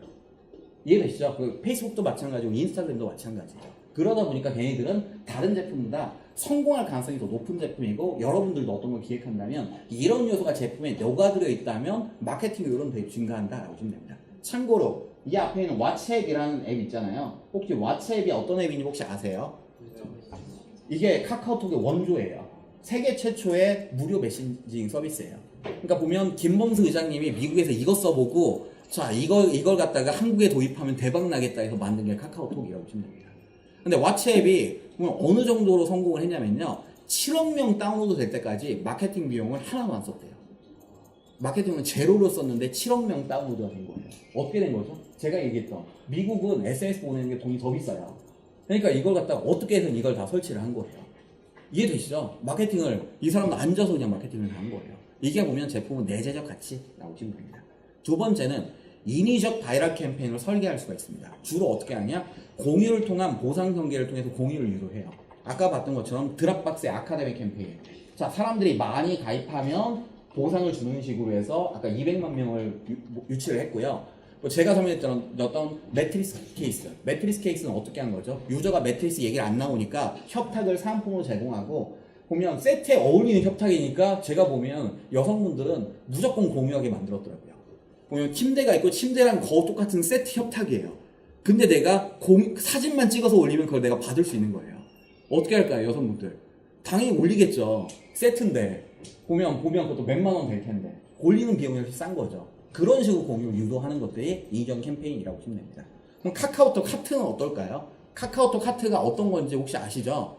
이해되시죠? 그 페이스북도 마찬가지고 인스타그램도 마찬가지예요. 그러다 보니까 걔네들은 다른 제품보다 성공할 가능성이 더 높은 제품이고 여러분들도 어떤 걸 기획한다면 이런 요소가 제품에 녹아들어 있다면 마케팅 효율은 되게 증가한다라고 보시면 됩니다. 참고로 이 앞에 있는 왓츠앱이라는 앱 있잖아요. 혹시 왓츠앱이 어떤 앱인지 혹시 아세요? 이게 카카오톡의 원조예요. 세계 최초의 무료 메신징 서비스예요. 그러니까 보면 김범수 의장님이 미국에서 이거 써보고 자 이걸 갖다가 한국에 도입하면 대박 나겠다 해서 만든 게 카카오톡이라고 보시면 됩니다. 근데 왓츠앱이 어느 정도로 성공을 했냐면요. 7억 명 다운로드 될 때까지 마케팅 비용을 하나도 안 썼대요. 마케팅은 제로로 썼는데 7억 명 다운로드가 된 거예요. 어떻게 된 거죠? 제가 얘기했던 미국은 SNS 보내는 게 돈이 더 비싸요. 그러니까 이걸 갖다가 어떻게 해서 이걸 다 설치를 한 거예요. 이해되시죠? 마케팅을 이 사람은 앉아서 그냥 마케팅을 한 거예요. 이게 보면 제품은 내재적 가치라고 보시면 됩니다. 두 번째는 인위적 바이럴 캠페인을 설계할 수가 있습니다. 주로 어떻게 하냐? 공유를 통한 보상 경계를 통해서 공유를 유도해요. 아까 봤던 것처럼 드랍박스의 아카데미 캠페인. 자, 사람들이 많이 가입하면 보상을 주는 식으로 해서 아까 200만 명을 유치를 했고요. 제가 설명했던 어떤 매트리스 케이스. 매트리스 케이스는 어떻게 한 거죠? 유저가 매트리스 얘기가 안 나오니까 협탁을 사은품으로 제공하고 보면 세트에 어울리는 협탁이니까 제가 보면 여성분들은 무조건 공유하게 만들었더라고요. 보면 침대가 있고 침대랑 거의 똑같은 세트 협탁이에요. 근데 내가 사진만 찍어서 올리면 그걸 내가 받을 수 있는 거예요. 어떻게 할까요, 여성분들? 당연히 올리겠죠. 세트인데 보면 그것도 몇만 원 될 텐데 올리는 비용이 훨씬 싼 거죠. 그런 식으로 공유를 유도하는 것들이 인위적 캠페인이라고 보시면 됩니다. 그럼 카카오톡 카트는 어떨까요? 카카오톡 카트가 어떤 건지 혹시 아시죠?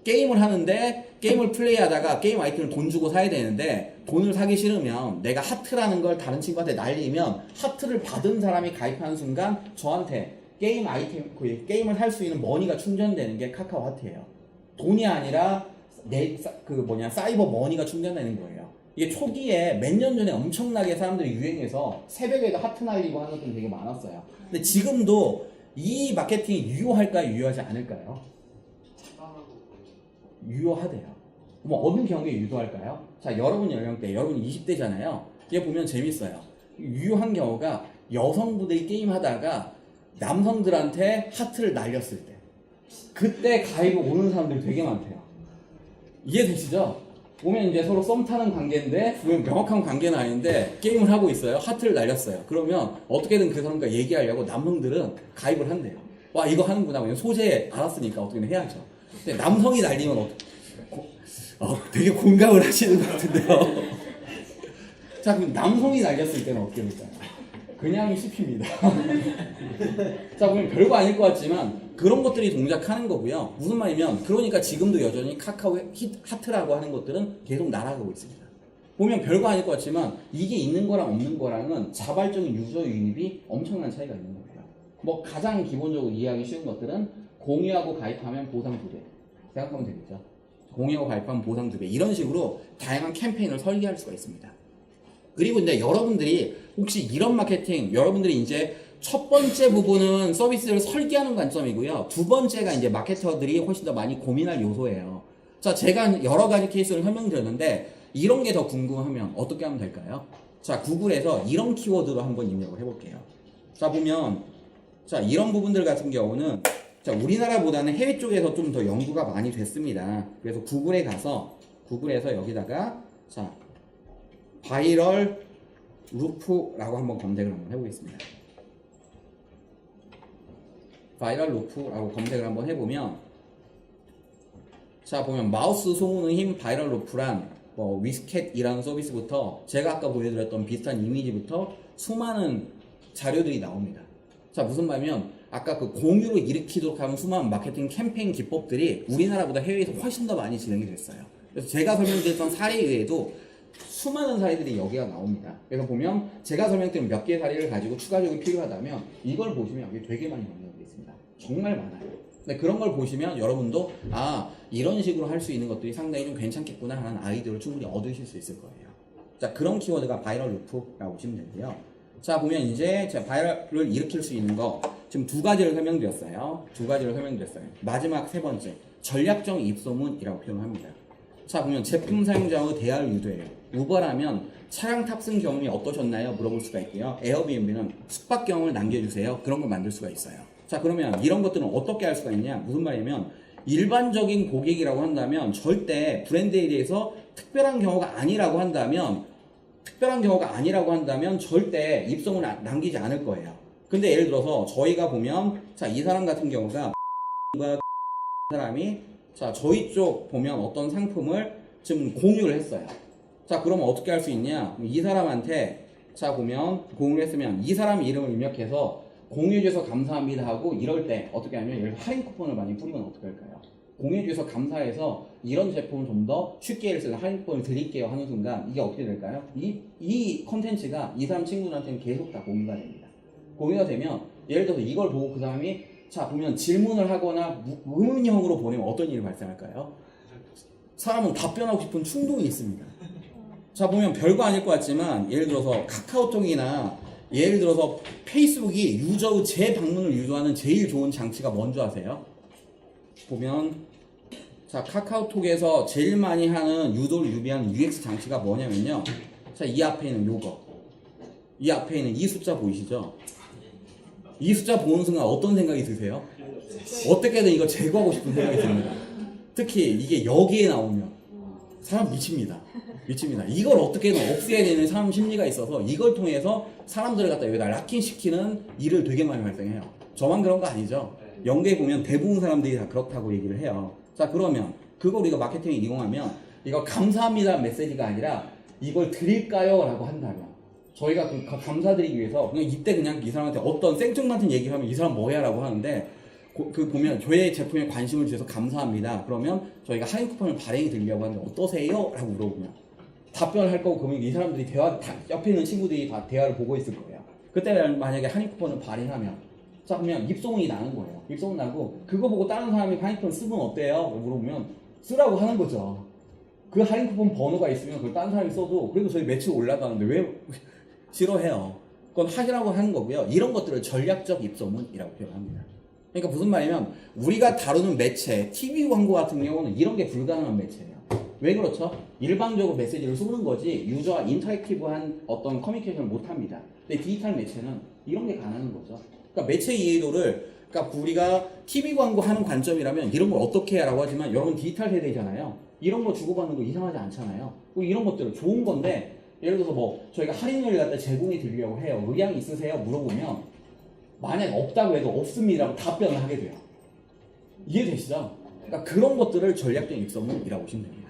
게임을 하는데 게임을 플레이하다가 게임 아이템을 돈 주고 사야 되는데 돈을 사기 싫으면 내가 하트라는 걸 다른 친구한테 날리면 하트를 받은 사람이 가입하는 순간 저한테 게임 아이템, 게임을 살 수 있는 머니가 충전되는 게 카카오 하트예요. 돈이 아니라 사이버 머니가 충전되는 거예요. 이게 초기에 몇 년 전에 엄청나게 사람들이 유행해서 새벽에도 하트 날리고 하는 것들이 되게 많았어요. 근데 지금도 이 마케팅이 유효할까요? 유효하지 않을까요? 유효하대요. 뭐 어느 경우에 유효할까요? 자, 여러분 연령대, 여러분 20대잖아요. 이게 보면 재밌어요. 유효한 경우가 여성분들이 게임하다가 남성들한테 하트를 날렸을 때, 그때 가입을 오는 사람들이 되게 많대요. 이해되시죠? 보면 이제 서로 썸 타는 관계인데, 보면 명확한 관계는 아닌데 게임을 하고 있어요. 하트를 날렸어요. 그러면 어떻게든 그 사람과 얘기하려고 남성들은 가입을 한대요. 와, 이거 하는구나. 왜냐면 소재 알았으니까 어떻게든 해야죠. 근데 남성이 날리면 되게 공감을 하시는 것 같은데요. 자, 그럼 남성이 날렸을 때는 어떻게 될까요? 그냥 씹힙니다. 자, 보면 별거 아닐 것 같지만 그런 것들이 동작하는 거고요. 무슨 말이면, 그러니까 지금도 여전히 카카오 하트라고 하는 것들은 계속 날아가고 있습니다. 보면 별거 아닐 것 같지만 이게 있는 거랑 없는 거랑은 자발적인 유저 유입이 엄청난 차이가 있는 거예요. 뭐 가장 기본적으로 이해하기 쉬운 것들은 공유하고 가입하면 보상 2배 생각하면 되겠죠. 공유하고 가입하면 보상 2배, 이런 식으로 다양한 캠페인을 설계할 수가 있습니다. 그리고 이제 여러분들이 혹시 이런 마케팅, 여러분들이 이제 첫 번째 부분은 서비스를 설계하는 관점이고요. 두 번째가 이제 마케터들이 훨씬 더 많이 고민할 요소예요. 자, 제가 여러 가지 케이스를 설명드렸는데 이런 게 더 궁금하면 어떻게 하면 될까요? 자, 구글에서 이런 키워드로 한번 입력을 해볼게요. 자, 보면 자, 이런 부분들 같은 경우는 자, 우리나라보다는 해외 쪽에서 좀 더 연구가 많이 됐습니다. 그래서 구글에서 여기다가 자, 바이럴 루프라고 한번 검색을 한번 해보겠습니다. 바이럴 루프라고 검색을 한번 해보면, 자, 보면 마우스 소문의 힘 바이럴 루프란 뭐 위스캣이라는 서비스부터 제가 아까 보여드렸던 비슷한 이미지부터 수많은 자료들이 나옵니다. 자, 무슨 말이면 아까 그 공유로 일으키도록 하는 수많은 마케팅 캠페인 기법들이 우리나라보다 해외에서 훨씬 더 많이 진행이 됐어요. 그래서 제가 설명드렸던 사례 외에도 수많은 사례들이 여기가 나옵니다. 그래서 보면 제가 설명드린 몇 개의 사례를 가지고 추가적으로 필요하다면 이걸 보시면 여기 되게 많이 정리되어 있습니다. 정말 많아요. 근데 그런 걸 보시면 여러분도 이런 식으로 할 수 있는 것들이 상당히 좀 괜찮겠구나 하는 아이디어를 충분히 얻으실 수 있을 거예요. 자, 그런 키워드가 바이럴 루프라고 보시면 되고요. 자, 보면 이제 제가 바이럴을 일으킬 수 있는 거 지금 두 가지를 설명드렸어요. 마지막 세 번째, 전략적 입소문이라고 표현합니다. 자, 보면 제품 사용자의 대화를 유도해요. 우버라면 차량 탑승 경험이 어떠셨나요? 물어볼 수가 있고요. 에어비앤비는 숙박 경험을 남겨주세요. 그런 걸 만들 수가 있어요. 자, 그러면 이런 것들은 어떻게 할 수가 있냐? 무슨 말이냐면 일반적인 고객이라고 한다면 절대 브랜드에 대해서 특별한 경우가 아니라고 한다면 절대 입소문을 남기지 않을 거예요. 근데 예를 들어서 저희가 보면 자, 이 사람 같은 경우가 사람이 자, 저희 쪽 보면 어떤 상품을 지금 공유를 했어요. 자, 그러면 어떻게 할 수 있냐? 이 사람한테 자, 보면 공유를 했으면 이 사람 이름을 입력해서 공유해줘서 감사합니다 하고, 이럴 때 어떻게 하면 예를 들어 할인 쿠폰을 많이 뿌리면 어떻게 할까요? 공유해줘서 감사해서 이런 제품을 좀 더 쉽게 예를 들어 할인 쿠폰을 드릴게요 하는 순간 이게 어떻게 될까요? 이 컨텐츠가 이 사람 친구들한테는 계속 다 공유가 됩니다. 공유가 되면 예를 들어서 이걸 보고 그 사람이 자, 보면 질문을 하거나 의문형으로 보내면 어떤 일이 발생할까요? 사람은 답변하고 싶은 충동이 있습니다. 자, 보면 별거 아닐 것 같지만 예를 들어서 카카오톡이나 예를 들어서 페이스북이 유저의 재방문을 유도하는 제일 좋은 장치가 뭔지 아세요? 보면 자, 카카오톡에서 제일 많이 하는 유도를 유비하는 UX 장치가 뭐냐면요. 자, 이 앞에 있는 요거, 이 앞에 있는 이 숫자 보이시죠? 이 숫자 보는 순간 어떤 생각이 드세요? 어떻게든 이거 제거하고 싶은 생각이 듭니다. 특히 이게 여기에 나오면 사람 미칩니다. 이걸 어떻게든 없애야 되는 사람 심리가 있어서 이걸 통해서 사람들을 갖다 여기다 락인시키는 일을 되게 많이 발생해요. 저만 그런 거 아니죠. 연구에 보면 대부분 사람들이 다 그렇다고 얘기를 해요. 자, 그러면 그걸 우리가 마케팅에 이용하면 이거 감사합니다 메시지가 아니라 이걸 드릴까요? 라고 한다면 저희가 그 감사드리기 위해서 그냥 이때 그냥 이 사람한테 어떤 생뚱맞은 얘기를 하면 이 사람 뭐야? 라고 하는데 그 보면 저의 제품에 관심을 주셔서 감사합니다. 그러면 저희가 할인 쿠폰을 발행해 드리려고 하는데 어떠세요? 라고 물어보면 답변을 할 거고, 그러면 이 사람들이 옆에 있는 친구들이 다 대화를 보고 있을 거예요. 그때 만약에 할인 쿠폰을 발행하면 자, 그러면 입소문이 나는 거예요. 입소문 나고 그거 보고 다른 사람이 할인 쿠폰 쓰면 어때요? 물어보면 쓰라고 하는 거죠. 그 할인 쿠폰 번호가 있으면 그걸 다른 사람이 써도 그래도 저희 매출 올라가는데 왜 싫어해요? 그건 하기라고 하는 거고요. 이런 것들을 전략적 입소문이라고 표현합니다. 그러니까 무슨 말이냐면 우리가 다루는 매체, TV 광고 같은 경우는 이런 게 불가능한 매체예요. 왜 그렇죠? 일방적으로 메시지를 쏘는 거지 유저와 인터랙티브한 어떤 커뮤니케이션을 못합니다. 근데 디지털 매체는 이런 게 가능한 거죠. 그러니까 매체 이해도를 그러니까 우리가 TV 광고 하는 관점이라면 이런 걸 어떻게 해라고 하지만 여러분 디지털 세대잖아요. 이런 거 주고받는 거 이상하지 않잖아요. 이런 것들은 좋은 건데 예를 들어서 뭐 저희가 할인율을 갖다 제공해 드리려고 해요. 의향 있으세요? 물어보면 만약 없다고 해도 없습니다라고 답변을 하게 돼요. 이해되시죠? 그러니까 그런 것들을 전략적 입소문이라고 보시면 됩니다.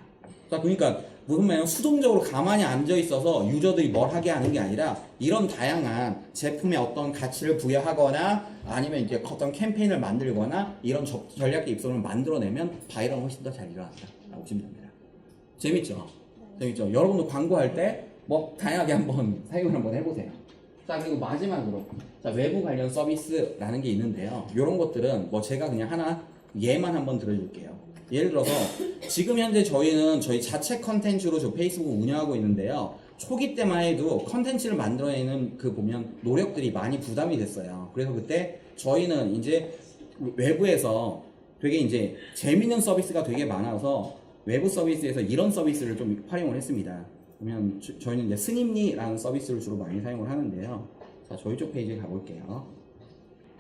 자, 그러니까 무슨 말이냐면 수동적으로 가만히 앉아 있어서 유저들이 뭘 하게 하는 게 아니라 이런 다양한 제품에 어떤 가치를 부여하거나 아니면 이제 어떤 캠페인을 만들거나 이런 전략적 입소문을 만들어내면 바이럴은 훨씬 더 잘 일어난다라고 보시면 됩니다. 재밌죠? 재밌죠? 여러분도 광고할 때 뭐 다양하게 한번 사용을 한번 해보세요. 자, 그리고 마지막으로 자, 외부 관련 서비스라는 게 있는데요. 이런 것들은 뭐 제가 그냥 하나 예만 한번 들어줄게요. 예를 들어서 지금 현재 저희는 저희 자체 컨텐츠로 저 페이스북을 운영하고 있는데요. 초기 때만 해도 컨텐츠를 만들어내는 그 보면 노력들이 많이 부담이 됐어요. 그래서 그때 저희는 이제 외부에서 되게 이제 재밌는 서비스가 되게 많아서 외부 서비스에서 이런 서비스를 좀 활용을 했습니다. 보면 저희는 이제 스님리라는 서비스를 주로 많이 사용을 하는데요. 자, 저희 쪽 페이지에 가볼게요.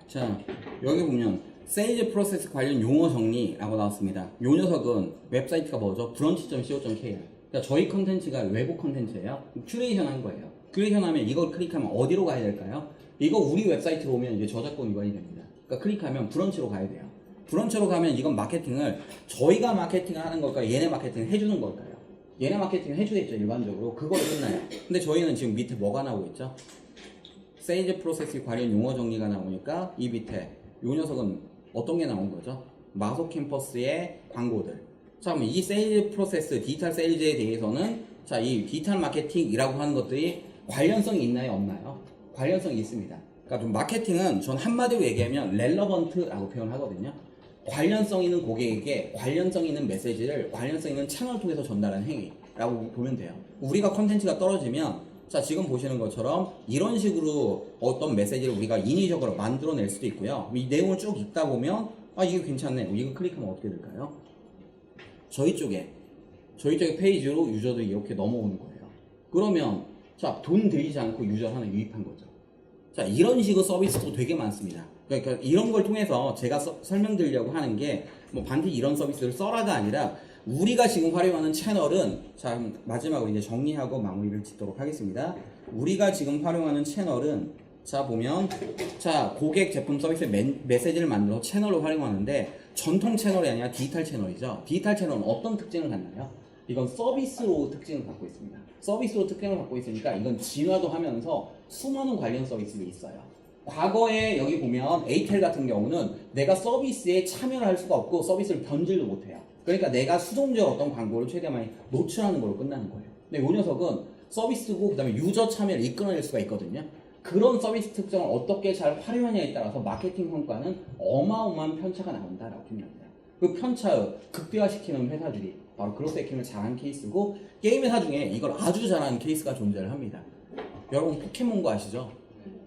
자, 여기 보면 세일즈 프로세스 관련 용어 정리라고 나왔습니다. 요 녀석은 웹사이트가 뭐죠? brunch.co.kr. 그러니까 저희 컨텐츠가 외부 컨텐츠예요. 큐레이션 한 거예요. 큐레이션 하면 이걸 클릭하면 어디로 가야 될까요? 이거 우리 웹사이트로 오면 이제 저작권 위반이 됩니다. 그러니까 클릭하면 브런치로 가야 돼요. 브런치로 가면 이건 마케팅을 저희가 마케팅을 하는 걸까요? 얘네 마케팅을 해주는 걸까요? 얘네 마케팅을 해주겠죠, 일반적으로. 그걸로 끝나요. 근데 저희는 지금 밑에 뭐가 나오고 있죠? 세일즈 프로세스 관련 용어 정리가 나오니까 이 밑에 요 녀석은 어떤 게 나온 거죠? 마소 캠퍼스의 광고들. 자, 그럼 이 세일즈 프로세스, 디지털 세일즈에 대해서는 자, 이 디지털 마케팅이라고 하는 것들이 관련성이 있나요, 없나요? 관련성이 있습니다. 그러니까 좀 마케팅은 전 한마디로 얘기하면 렐러번트라고 표현하거든요. 관련성 있는 고객에게 관련성 있는 메시지를 관련성 있는 채널을 통해서 전달하는 행위라고 보면 돼요. 우리가 컨텐츠가 떨어지면 자, 지금 보시는 것처럼 이런 식으로 어떤 메시지를 우리가 인위적으로 만들어낼 수도 있고요. 이 내용을 쭉 읽다 보면 아, 이게 괜찮네. 이거 클릭하면 어떻게 될까요? 저희 쪽에 페이지로 유저들이 이렇게 넘어오는 거예요. 그러면 자, 돈 들이지 않고 유저 하나 유입한 거죠. 자, 이런 식의 서비스도 되게 많습니다. 그러니까 이런 걸 통해서 제가 설명드리려고 하는 게 뭐 반드시 이런 서비스를 써라가 아니라 우리가 지금 활용하는 채널은 자, 마지막으로 이제 정리하고 마무리를 짓도록 하겠습니다. 우리가 지금 활용하는 채널은 자, 보면 자, 고객 제품 서비스 메시지를 만들어서 채널로 활용하는데 전통 채널이 아니라 디지털 채널이죠. 디지털 채널은 어떤 특징을 갖나요? 이건 서비스로 특징을 갖고 있습니다. 서비스로 특징을 갖고 있으니까 이건 진화도 하면서 수많은 관련 서비스가 있어요. 과거에 여기 보면 에이텔 같은 경우는 내가 서비스에 참여를 할 수가 없고 서비스를 변질도 못해요. 그러니까 내가 수동적으로 어떤 광고를 최대한 많이 노출하는 걸로 끝나는 거예요. 근데 이 녀석은 서비스고 그 다음에 유저 참여를 이끌어낼 수가 있거든요. 그런 서비스 특성을 어떻게 잘 활용하냐에 따라서 마케팅 성과는 어마어마한 편차가 나온다라고 표현합니다. 그 편차를 극대화시키는 회사들이 바로 그로스 해킹을 잘한 케이스고 게임 회사 중에 이걸 아주 잘하는 케이스가 존재를 합니다. 여러분 포켓몬고 아시죠?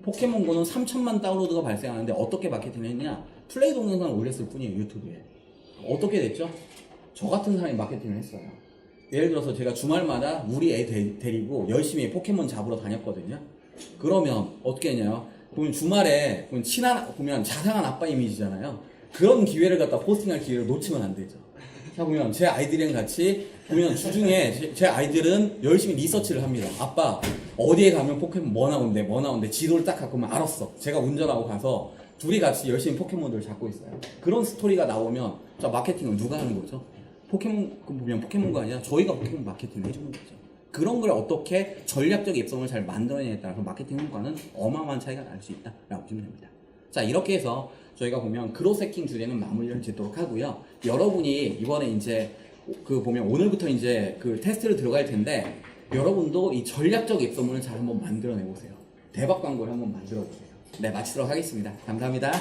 포켓몬고는 3천만 다운로드가 발생하는데 어떻게 마케팅을 했냐? 플레이 동영상을 올렸을 뿐이에요, 유튜브에. 어떻게 됐죠? 저 같은 사람이 마케팅을 했어요. 예를 들어서 제가 주말마다 우리 애 데리고 열심히 포켓몬 잡으러 다녔거든요. 그러면 어떻게 했냐요? 보면 주말에 보면 자상한 아빠 이미지잖아요. 그런 기회를 갖다 포스팅할 기회를 놓치면 안 되죠. 자, 보면 제 아이들이랑 같이 보면 주중에 제 아이들은 열심히 리서치를 합니다. 아빠 어디에 가면 포켓몬 뭐 나온대 지도를 딱 갖고 오면 알았어. 제가 운전하고 가서 둘이 같이 열심히 포켓몬들을 잡고 있어요. 그런 스토리가 나오면 자, 마케팅은 누가 하는 거죠? 보면 포켓몬가 아니라 저희가 포켓몬 마케팅을 해주는 거죠. 그런 걸 어떻게 전략적 입성을 잘 만들어내냐에 따라서 마케팅 성과는 어마어마한 차이가 날 수 있다라고 보시면 됩니다. 자, 이렇게 해서 저희가 보면 그로스 해킹 주제는 마무리를 짓도록 하고요. 여러분이 이번에 이제 보면 오늘부터 이제 그 테스트를 들어갈 텐데 여러분도 이 전략적 입소문을 잘 한번 만들어내 보세요. 대박 광고를 한번 만들어 보세요. 네, 마치도록 하겠습니다. 감사합니다.